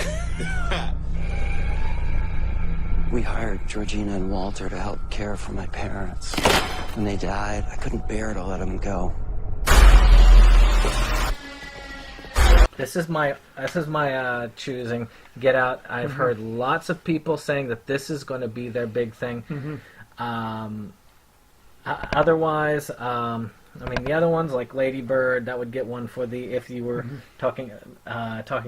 We hired Georgina and Walter to help care for my parents. When they died, I couldn't bear to let them go. This is my choosing. Get Out. I've heard lots of people saying that this is going to be their big thing. Otherwise, I mean, the other ones like Lady Bird, that would get one for the if you were talking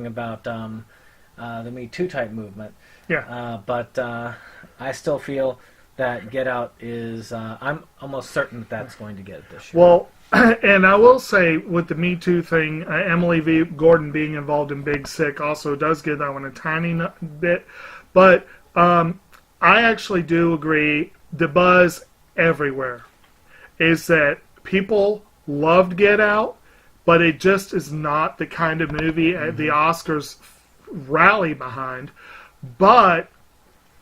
about the Me Too type movement. Yeah. But I still feel that Get Out is. I'm almost certain that's going to get it this year. Well. And I will say, with the Me Too thing, Emily V. Gordon being involved in Big Sick also does give that one a tiny bit. But I actually do agree, the buzz everywhere. is that people loved Get Out, but it just is not the kind of movie the Oscars rally behind. But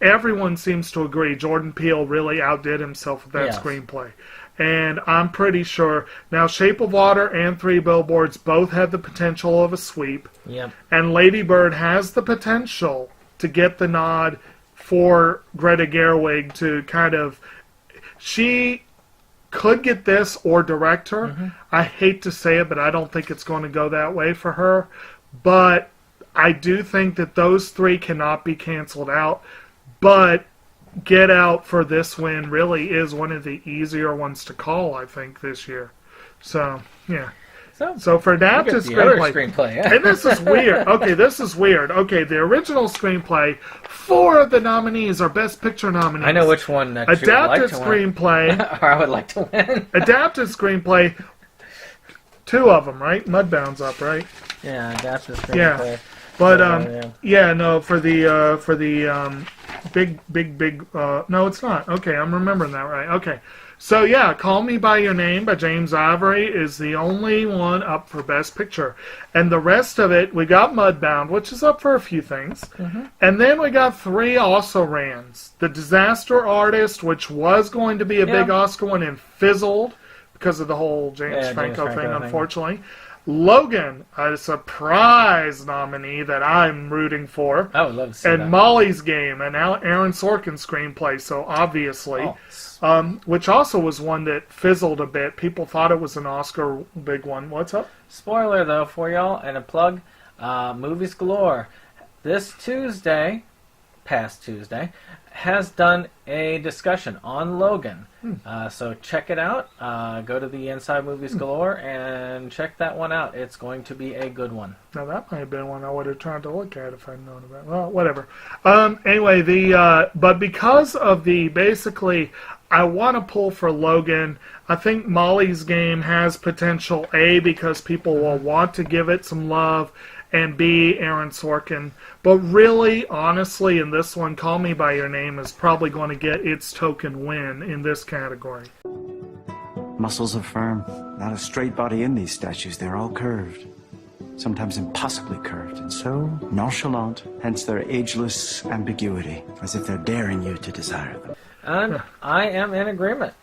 everyone seems to agree Jordan Peele really outdid himself with that screenplay. And I'm pretty sure now Shape of Water and Three Billboards both had the potential of a sweep. Yep. And Lady Bird has the potential to get the nod for Greta Gerwig to kind of... She could get this or direct her. I hate to say it, but I don't think it's going to go that way for her. But I do think that those three cannot be canceled out. But Get Out for this win really is one of the easier ones to call, I think, this year. So, yeah. So for adapted screenplay, yeah. And this is weird. Okay, this is weird. Okay, the original screenplay, 4 of the nominees are Best Picture nominees. I know which one that adapted you would like to screenplay. win. Or I would like to win. Adapted screenplay, 2 of them, right? Mudbound's up, right? Yeah, adapted screenplay. Yeah. But no, for the big no, it's not. Okay, I'm remembering that right. Okay. So yeah, Call Me by Your Name by James Ivory is the only one up for Best Picture. And the rest of it, we got Mudbound, which is up for a few things. And then we got 3 also-rans. The Disaster Artist, which was going to be a big Oscar one and fizzled because of the whole James Franco thing, unfortunately. Logan, a surprise nominee that I'm rooting for. I would love to see and that. Molly's Game, an Aaron Sorkin screenplay, so obviously. Which also was one that fizzled a bit. People thought it was an Oscar big one. What's up? Spoiler, though, for y'all, and a plug. Movies Galore. This Tuesday, past Tuesday, has done a discussion on Logan. So check it out. Go to the Inside Movies Galore and check that one out. It's going to be a good one. Now that might have been one I would have tried to look at if I'd known about it. Well, whatever. Anyway, but because of basically, I want to pull for Logan. I think Molly's Game has potential, A, because people will want to give it some love, and B, Aaron Sorkin. But really, honestly, in this one, Call Me By Your Name is probably going to get its token win in this category. Muscles are firm. Not a straight body in these statues. They're all curved. Sometimes impossibly curved, and so nonchalant, hence their ageless ambiguity, as if they're daring you to desire them. And I am in agreement.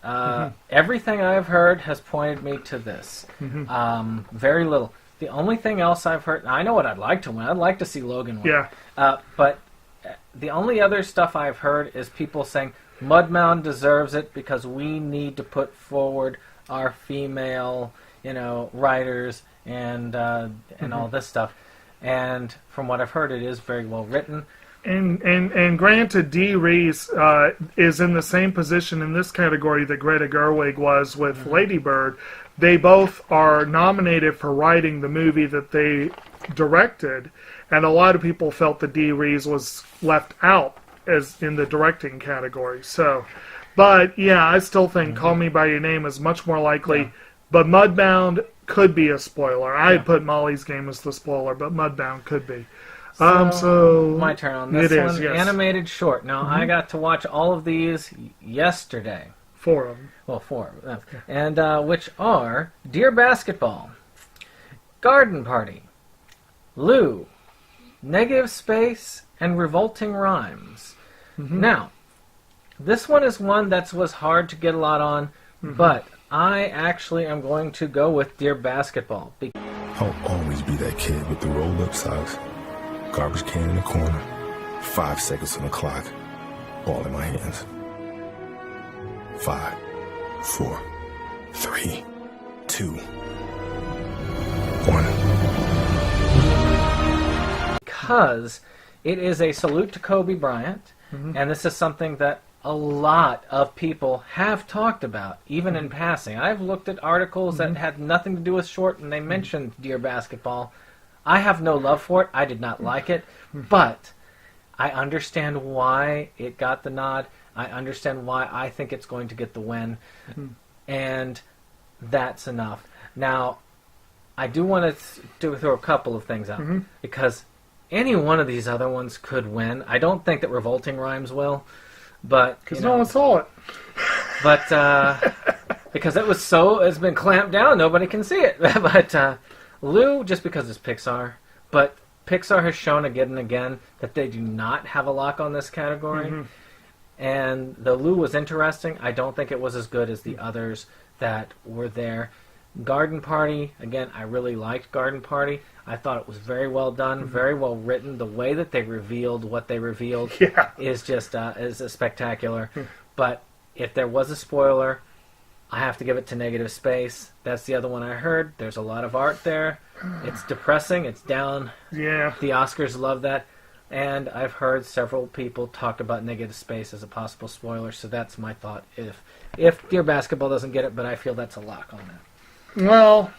Everything I've heard has pointed me to this. Very little. The only thing else I've heard, I know what I'd like to win. I'd like to see Logan win. Yeah. But the only other stuff I've heard is people saying Mudbound deserves it because we need to put forward our female, writers and all this stuff. And from what I've heard, it is very well written. And granted, Dee Reese is in the same position in this category that Greta Gerwig was with Lady Bird. They both are nominated for writing the movie that they directed, and a lot of people felt that Dee Reese was left out as in the directing category. So, but yeah, I still think Call Me By Your Name is much more likely, but Mudbound could be a spoiler. I'd put Molly's Game as the spoiler, but Mudbound could be. So my turn on this one. Yes. Animated short. Now, I got to watch all of these yesterday. 4 of them. Well, 4 of them. And which are Dear Basketball, Garden Party, Lou, Negative Space, and Revolting Rhymes. Now, this one is one that was hard to get a lot on, but I actually am going to go with Dear Basketball. I'll always be that kid with the roll-up socks, garbage can in the corner, 5 seconds on the clock, ball in my hands. 5, 4, 3, 2, 1. Because it is a salute to Kobe Bryant, and this is something that a lot of people have talked about, even in passing. I've looked at articles that had nothing to do with short, and they mentioned Dear Basketball. I have no love for it. I did not like it, but I understand why it got the nod. I understand why I think it's going to get the win, and that's enough. Now, I do want to throw a couple of things out, because any one of these other ones could win. I don't think that Revolting Rhymes will, but... Because no one saw it. But because it's been clamped down. Nobody can see it. But Lou, just because it's Pixar, but Pixar has shown again and again that they do not have a lock on this category. Mm-hmm. And the Lou was interesting. I don't think it was as good as the others that were there. Garden Party, again, I really liked Garden Party. I thought it was very well done, very well written. The way that they revealed what they revealed is just is spectacular. But if there was a spoiler, I have to give it to Negative Space. That's the other one I heard. There's a lot of art there. It's depressing. It's down. Yeah. The Oscars love that. And I've heard several people talk about Negative Space as a possible spoiler, so that's my thought if Dear Basketball doesn't get it, but I feel that's a lock on that. Well,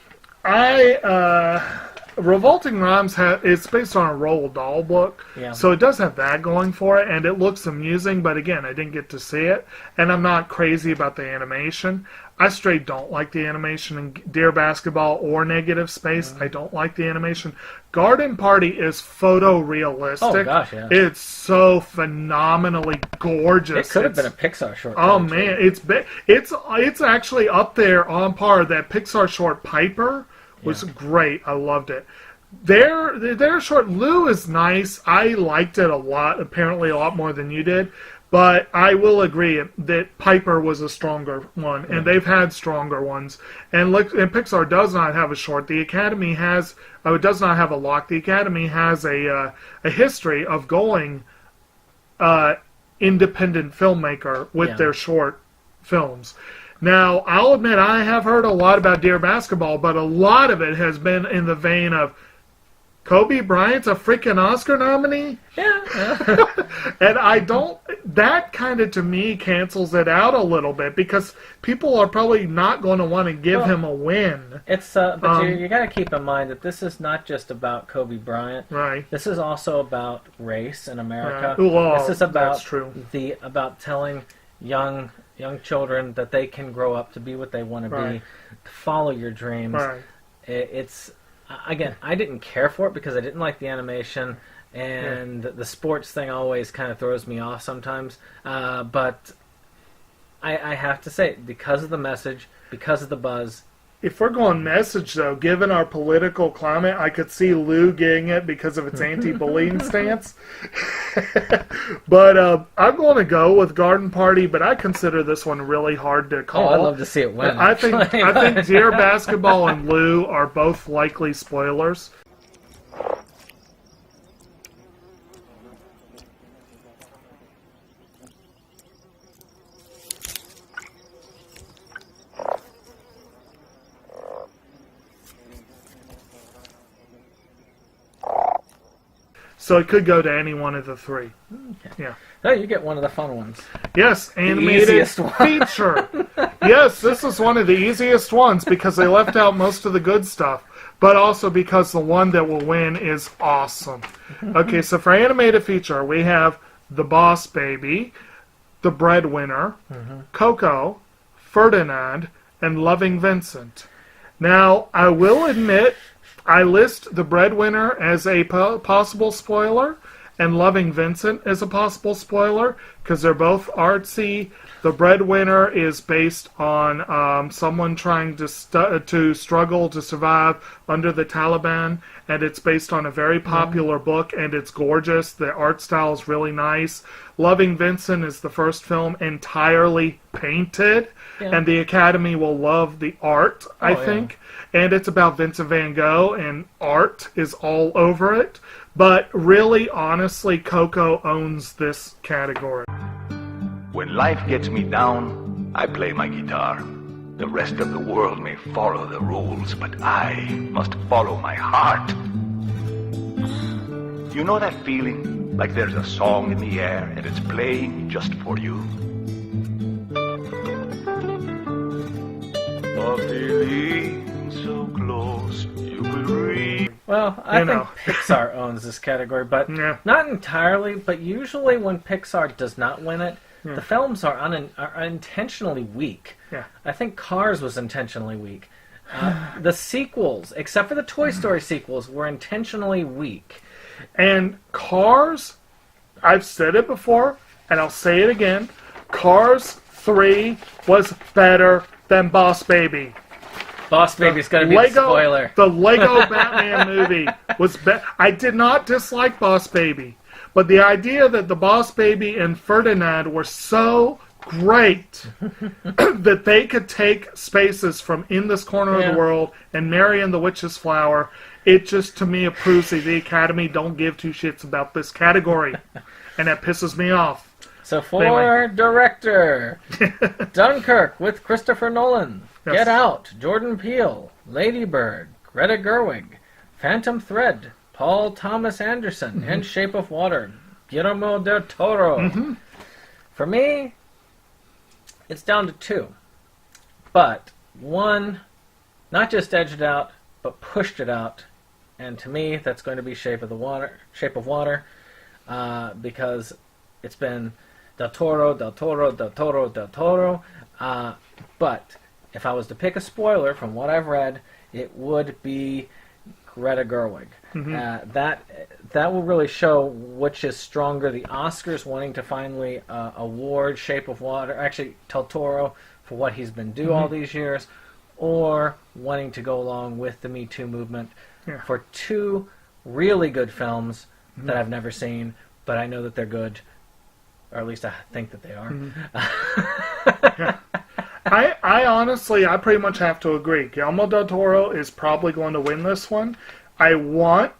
Revolting Rhymes it's based on a Roald Dahl book, so it does have that going for it, and it looks amusing, but again, I didn't get to see it, and I'm not crazy about the animation. I straight don't like the animation in Dear Basketball or Negative Space. I don't like the animation. Garden Party is photorealistic. Oh, gosh, yeah. It's so phenomenally gorgeous. It could have been a Pixar short. Oh, man. It's actually up there on par. That Pixar short Piper was great. I loved it. Their short Lou is nice. I liked it a lot, apparently a lot more than you did. But I will agree that Piper was a stronger one, and they've had stronger ones. And Pixar does not have a short. The Academy it does not have a lock. The Academy has a history of going independent filmmaker with their short films. Now, I'll admit I have heard a lot about Dear Basketball, but a lot of it has been in the vein of Kobe Bryant's a freaking Oscar nominee? Yeah. And that kind of, to me, cancels it out a little bit, because people are probably not going to want to give him a win. But you got to keep in mind that this is not just about Kobe Bryant. Right. This is also about race in America. Right. Well, this is about that's true. about telling young children that they can grow up to be what they want to be, to follow your dreams. Right. It's again, I didn't care for it because I didn't like the animation, and the sports thing always kind of throws me off sometimes. But I have to say, because of the message, because of the buzz. If we're going message, though, given our political climate, I could see Lou getting it because of its anti-bullying stance. But I'm going to go with Garden Party, but I consider this one really hard to call. Oh, I'd love to see it win. I think Dear Basketball and Lou are both likely spoilers. So it could go to any one of the three. Okay. Yeah. No, you get one of the fun ones. Yes, animated feature. Yes, this is one of the easiest ones because they left out most of the good stuff, but also because the one that will win is awesome. Okay, so for animated feature, we have The Boss Baby, The Breadwinner, Coco, Ferdinand, and Loving Vincent. Now, I will admit, I list The Breadwinner as a possible spoiler and Loving Vincent as a possible spoiler because they're both artsy. The Breadwinner is based on someone trying to struggle to survive under the Taliban, and it's based on a very popular book, and it's gorgeous. The art style is really nice. Loving Vincent is the first film entirely painted, and the Academy will love the art, I think. And it's about Vincent van Gogh, and art is all over it. But really, honestly, Coco owns this category. When life gets me down, I play my guitar. The rest of the world may follow the rules, but I must follow my heart. You know that feeling? Like there's a song in the air and it's playing just for you? A feeling so close you could read. Well, I think Pixar owns this category, but not entirely. But usually when Pixar does not win it, the films are intentionally weak. Yeah. I think Cars was intentionally weak. The sequels, except for the Toy Story sequels, were intentionally weak. And Cars, I've said it before, and I'll say it again, Cars 3 was better than Boss Baby. Boss Baby's going to be the spoiler. The Lego Batman movie was... I did not dislike Boss Baby, but the idea that the Boss Baby and Ferdinand were so great that they could take spaces from in this corner of the world and Marion the Witch's Flower, it just, to me, proves that the Academy don't give two shits about this category. And that pisses me off. So for director, Dunkirk with Christopher Nolan, Get Out, Jordan Peele, Lady Bird, Greta Gerwig, Phantom Thread, Paul Thomas Anderson, and Shape of Water, Guillermo del Toro. For me, it's down to two. But one, not just edged it out, but pushed it out. And to me, that's going to be Shape of Water, because it's been Del Toro, Del Toro, Del Toro, Del Toro. But if I was to pick a spoiler from what I've read, it would be Greta Gerwig. That will really show which is stronger. The Oscars wanting to finally award Shape of Water, actually Del Toro, for what he's been doing all these years, or wanting to go along with the Me Too movement for two really good films that I've never seen, but I know that they're good. Or at least I think that they are. I honestly, I pretty much have to agree. Guillermo del Toro is probably going to win this one. I want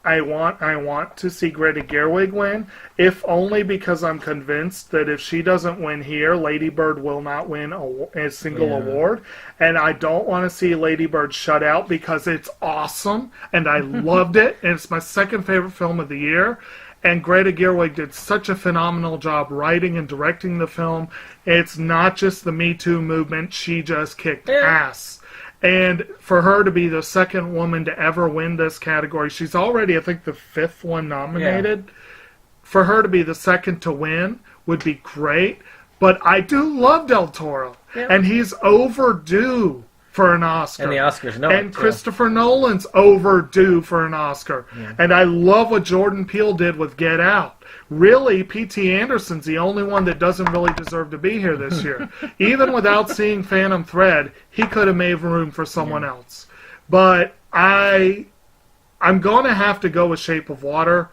to see Greta Gerwig win, if only because I'm convinced that if she doesn't win here, Lady Bird will not win a single award. And I don't want to see Lady Bird shut out because it's awesome, and I loved it, and it's my second favorite film of the year. And Greta Gerwig did such a phenomenal job writing and directing the film. It's not just the Me Too movement. She just kicked ass. And for her to be the second woman to ever win this category, she's already, I think, the fifth one nominated. For her to be the second to win would be great. But I do love Del Toro. And he's overdue for an Oscar. And the Oscars know it, and Christopher Nolan's overdue for an Oscar. And I love what Jordan Peele did with Get Out. Really, P.T. Anderson's the only one that doesn't really deserve to be here this year. Even without seeing Phantom Thread, he could have made room for someone else. But I'm going to have to go with Shape of Water,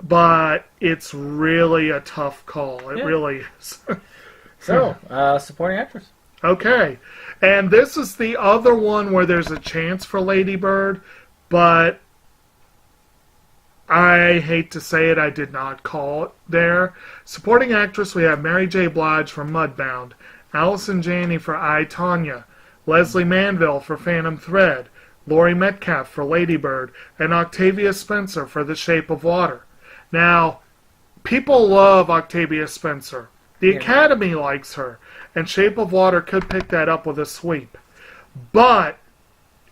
but it's really a tough call. It really is. So, supporting actress. Okay. And this is the other one where there's a chance for Lady Bird, but I hate to say it, I did not call it there. Supporting actress, we have Mary J. Blige for Mudbound, Allison Janney for I, Tonya, Leslie Manville for Phantom Thread, Laurie Metcalf for Lady Bird, and Octavia Spencer for The Shape of Water. Now, people love Octavia Spencer. The Academy likes her. And Shape of Water could pick that up with a sweep. But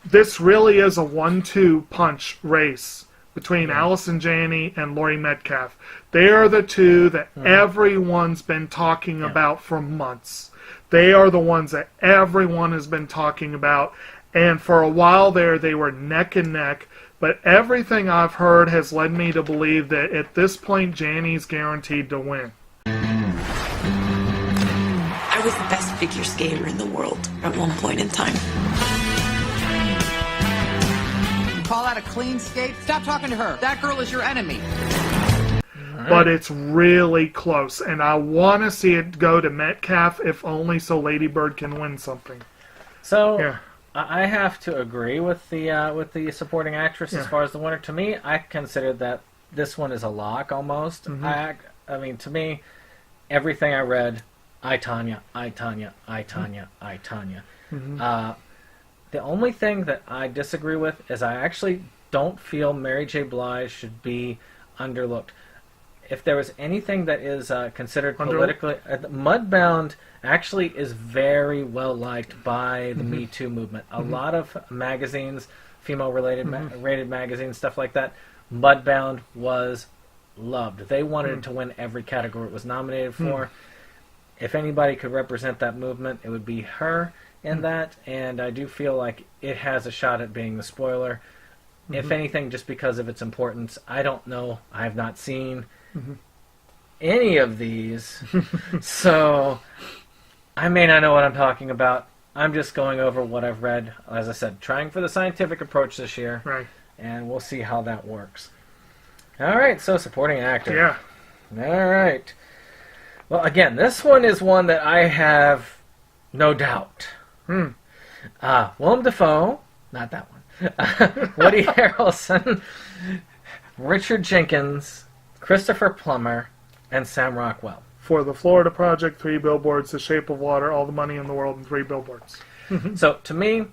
this really is a 1-2 punch race between Allison Janney and Laurie Metcalf. They are the two that everyone's been talking about for months. They are the ones that everyone has been talking about. And for a while there, they were neck and neck. But everything I've heard has led me to believe that at this point, Janney's guaranteed to win. I was the best figure skater in the world at one point in time. You call that a clean skate? Stop talking to her. That girl is your enemy. But it's really close, and I want to see it go to Metcalf, if only so Lady Bird can win something. So I have to agree with the supporting actress as far as the winner. To me, I consider that this one is a lock almost. I mean, to me, everything I read. I, Tonya, I, Tonya, I, Tonya, I, Tonya. The only thing that I disagree with is I actually don't feel Mary J. Blige should be underlooked. If there was anything that is considered politically... Mudbound actually is very well liked by the Me Too movement. A lot of magazines, female-related rated magazines, stuff like that, Mudbound was loved. They wanted it to win every category it was nominated for. If anybody could represent that movement, it would be her in that, and I do feel like it has a shot at being the spoiler. If anything, just because of its importance. I don't know. I have not seen any of these, so I may not know what I'm talking about. I'm just going over what I've read. As I said, trying for the scientific approach this year. Right. And we'll see how that works. All right, so supporting actor. Yeah. All right. Well, again, this one is one that I have no doubt. Willem Dafoe, not that one. Woody Harrelson, Richard Jenkins, Christopher Plummer, and Sam Rockwell. For the Florida Project, 3 billboards, The Shape of Water, All the Money in the World, and 3 billboards. So, to me,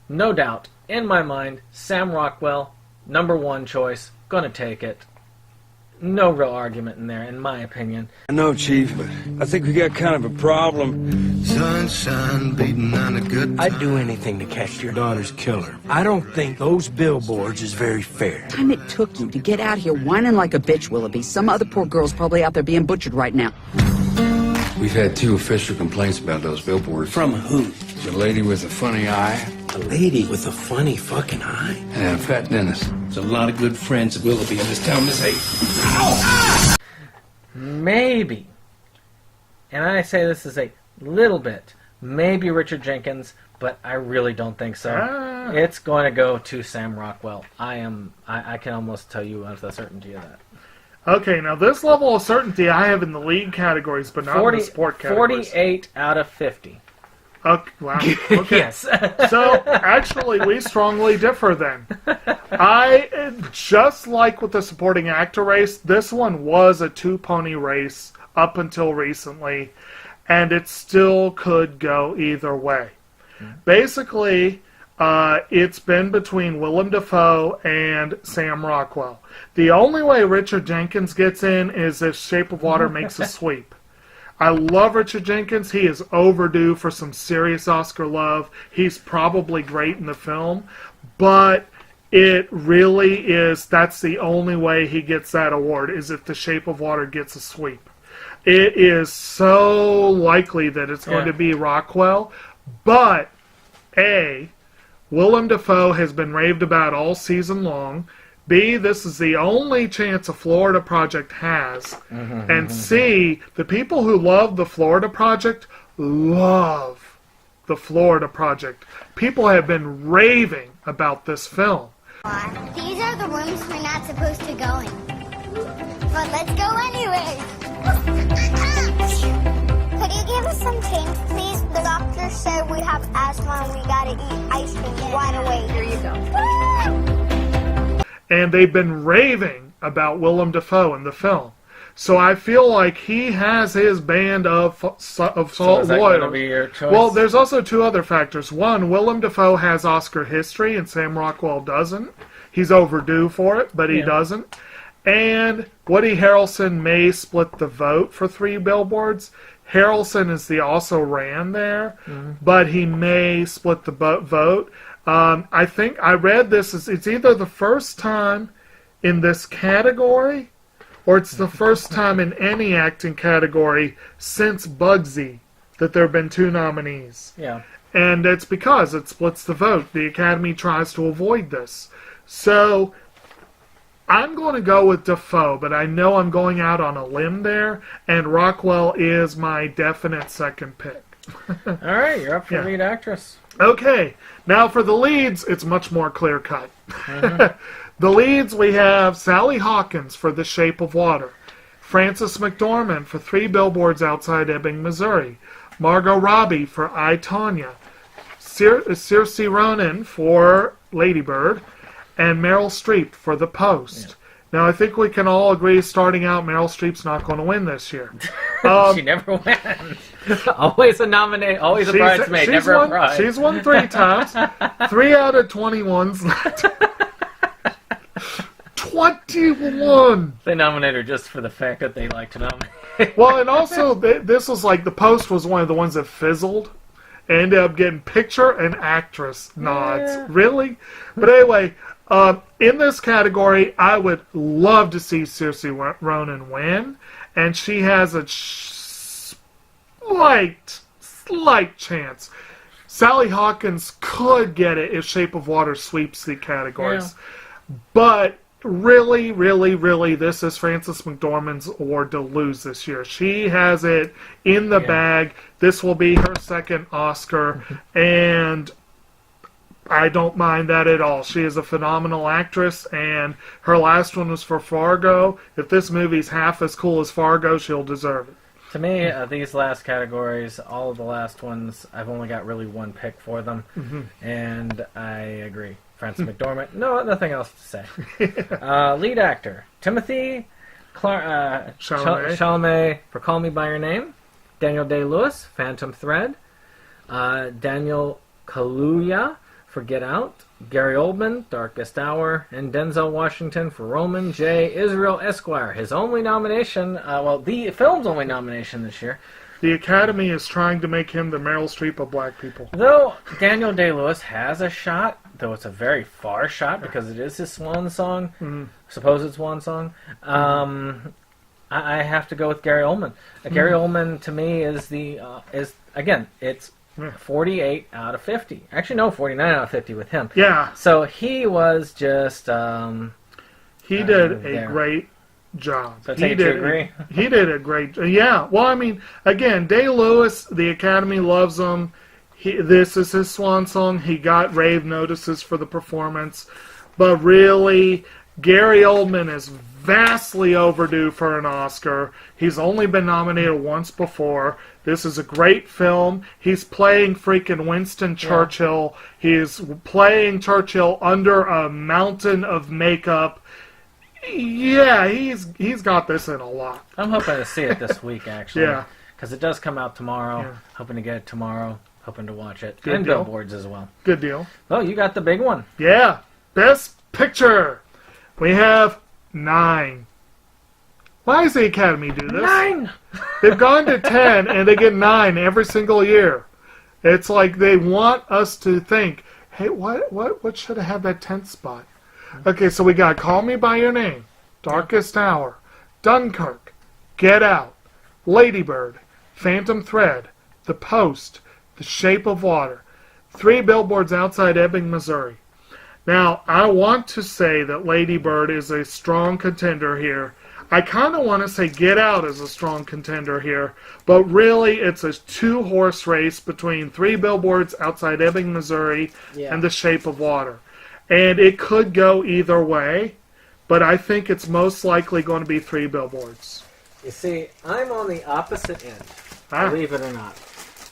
no doubt, in my mind, Sam Rockwell, number one choice, gonna take it. No real argument in there, in my opinion. I know, Chief, but I think we got kind of a problem. Sunshine beating on a good time. I'd do anything to catch your daughter's killer. I don't think those billboards is very fair. Time it took you to get out here whining like a bitch, Willoughby. Some other poor girl's probably out there being butchered right now. We've had 2 official complaints about those billboards. From who? The lady with a funny eye. A lady with a funny fucking eye? And Fat Dennis. There's a lot of good friends of Willoughby in this town, Miss Hay. Maybe, and I say this is a little bit, maybe Richard Jenkins, but I really don't think so. It's going to go to Sam Rockwell. I can almost tell you with a certainty of that. Okay, now this level of certainty I have in the lead categories, but not in the sport categories. 48 out of 50. Okay, wow. Okay. Yes. So, actually, we strongly differ then. Just like with the supporting actor race, this one was a 2-pony race up until recently, and it still could go either way. Basically, it's been between Willem Dafoe and Sam Rockwell. The only way Richard Jenkins gets in is if Shape of Water makes a sweep. I love Richard Jenkins. He is overdue for some serious Oscar love. He's probably great in the film, but it really is, that's the only way he gets that award, is if The Shape of Water gets a sweep. It is so likely that it's going to be Rockwell, but A, Willem Dafoe has been raved about all season long. B, this is the only chance a Florida Project has. And C, the people who love the Florida Project love the Florida Project. People have been raving about this film. These are the rooms we're not supposed to go in. But let's go anyway. Could you give us some change, please? The doctor said we have asthma and we gotta eat ice cream right away. Here you go. And they've been raving about Willem Dafoe in the film. So I feel like he has his band of salt loyal. Be your choice? Well, there's also 2 other factors. One, Willem Dafoe has Oscar history and Sam Rockwell doesn't. He's overdue for it, but he doesn't. And Woody Harrelson may split the vote for 3 billboards. Harrelson is the also ran there, but he may split the vote. I think I read this as it's either the first time in this category or it's the first time in any acting category since Bugsy that there have been 2 nominees. Yeah. And it's because it splits the vote. The Academy tries to avoid this. So I'm going to go with Dafoe, but I know I'm going out on a limb there, and Rockwell is my definite second pick. All right, you're up for lead actress. Okay, now for the leads, it's much more clear-cut. The leads, we have Sally Hawkins for The Shape of Water, Frances McDormand for 3 Billboards Outside Ebbing, Missouri, Margot Robbie for I, Tonya, Saoirse Ronan for Lady Bird, and Meryl Streep for The Post. Now, I think we can all agree, starting out, Meryl Streep's not going to win this year. She never wins. Always a nominee, always a bridesmaid, never a bride. She's won 3 times. 3 out of 21's left. 21! They nominate her just for the fact that they like to nominate. Well, and also, this was like, The Post was one of the ones that fizzled. Ended up getting picture and actress nods. Yeah. Really? But anyway, in this category, I would love to see Saoirse Ronan win. And she has a slight chance. Sally Hawkins could get it if Shape of Water sweeps the categories. Yeah. But really, really, really, this is Frances McDormand's award to lose this year. She has it in the bag. This will be her second Oscar, and I don't mind that at all. She is a phenomenal actress, and her last one was for Fargo. If this movie's half as cool as Fargo, she'll deserve it. To me, these last categories, all of the last ones, I've only got really one pick for them, and I agree. Frances McDormand, nothing else to say. Lead actor, Timothy Chalamet for Call Me By Your Name, Daniel Day-Lewis, Phantom Thread, Daniel Kaluuya for Get Out, Gary Oldman, Darkest Hour, and Denzel Washington for Roman J. Israel Esquire. His only nomination, the film's only nomination this year. The Academy is trying to make him the Meryl Streep of black people. Though Daniel Day-Lewis has a shot, though it's a very far shot because it is his swan song, supposed swan song, I have to go with Gary Oldman. Gary Oldman, to me, is it's 48 out of 50. Actually, no, 49 out of 50 with him. Yeah. So he was just... he did a great job. So he did agree? He did a great... Yeah. Well, I mean, again, Day-Lewis, the Academy loves him. This is his swan song. He got rave notices for the performance. But really, Gary Oldman is vastly overdue for an Oscar. He's only been nominated once before. This is a great film. He's playing freaking Winston Churchill. He's playing Churchill under a mountain of makeup. Yeah, he's got this in a lot. I'm hoping to see it this week, actually. Yeah. Because it does come out tomorrow. Yeah. Hoping to get it tomorrow. Hoping to watch it. Good and deal. Billboards as well. Good deal. Oh, you got the big one. Yeah. Best Picture. We have 9. Why does the Academy do this? 9! They've gone to 10, and they get 9 every single year. It's like they want us to think, hey, what should have had that 10th spot? Okay, so we got Call Me By Your Name, Darkest Hour, Dunkirk, Get Out, Lady Bird, Phantom Thread, The Post, The Shape of Water, 3 Billboards Outside Ebbing, Missouri. Now, I want to say that Lady Bird is a strong contender here. I kind of want to say Get Out is a strong contender here, but really it's a 2-horse race between 3 Billboards Outside Ebbing, Missouri and The Shape of Water. And it could go either way, but I think it's most likely going to be 3 Billboards. You see, I'm on the opposite end, believe it or not.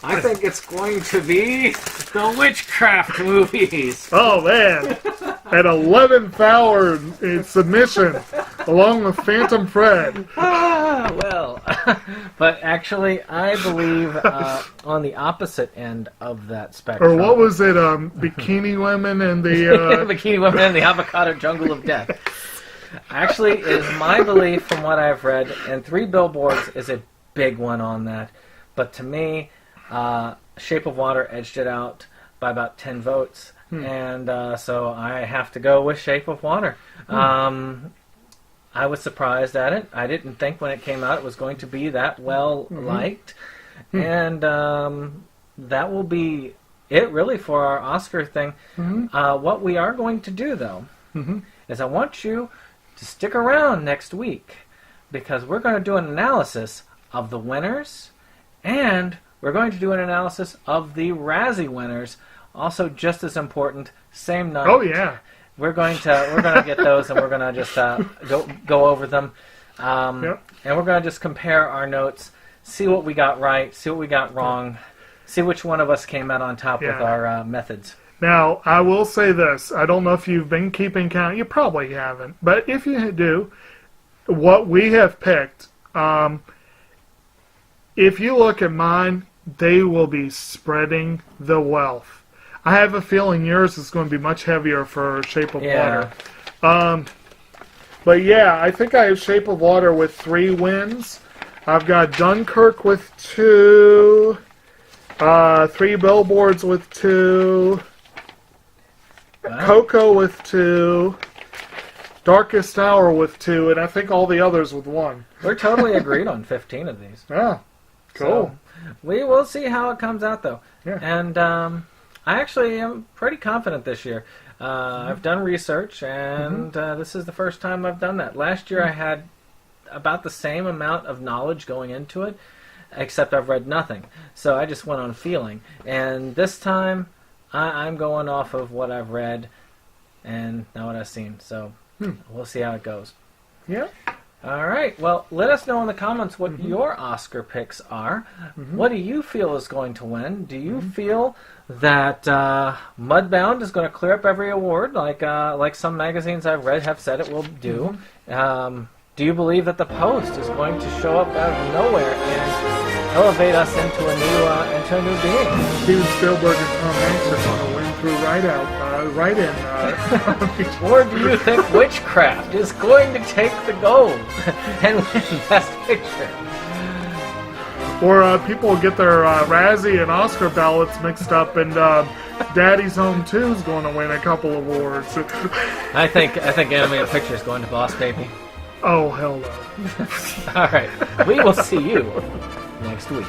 I think it's going to be the witchcraft movies. Oh, man. At 11th hour in submission, along with Phantom Thread. But actually, I believe on the opposite end of that spectrum. Or what was it, Bikini Women and the... Bikini Women and the Avocado Jungle of Death. Actually, it is my belief from what I've read, and 3 Billboards is a big one on that. But to me... Shape of Water edged it out by about 10 votes, and so I have to go with Shape of Water. I was surprised at it. I didn't think when it came out it was going to be that well liked, and that will be it really for our Oscar thing. What we are going to do, though, is I want you to stick around next week, because we're going to do an analysis of the winners, and we're going to do an analysis of the Razzie winners. Also, just as important, same night. Oh yeah, we're going to get those, and we're going to just go over them, and we're going to just compare our notes, see what we got right, see what we got wrong, see which one of us came out on top with our methods. Now, I will say this: I don't know if you've been keeping count. You probably haven't, but if you do, what we have picked. If you look at mine, they will be spreading the wealth. I have a feeling yours is going to be much heavier for Shape of Water. But yeah, I think I have Shape of Water with 3 wins. I've got Dunkirk with 2, 3 Billboards with 2, Coco with 2, Darkest Hour with 2, and I think all the others with 1. We're totally agreed on 15 of these. Yeah, cool. So, we will see how it comes out, though. Yeah. And I actually am pretty confident this year. I've done research, and this is the first time I've done that. Last year I had about the same amount of knowledge going into it, except I've read nothing. So I just went on feeling. And this time I'm going off of what I've read and not what I've seen. So we'll see how it goes. Yeah. All right. Well, let us know in the comments what your Oscar picks are. What do you feel is going to win? Do you feel that Mudbound is going to clear up every award, like some magazines I've read have said it will do? Do you believe that The Post is going to show up out of nowhere and elevate us into a new being? Steven Spielberg and Tom Hanks are going to win through right in. Or do you think Witchcraft is going to take the gold and win Best Picture? Or people will get their Razzie and Oscar ballots mixed up, and Daddy's Home 2 is going to win a couple awards. I think Animated Picture is going to Boss Baby. Oh, hell no. All right. We will see you next week.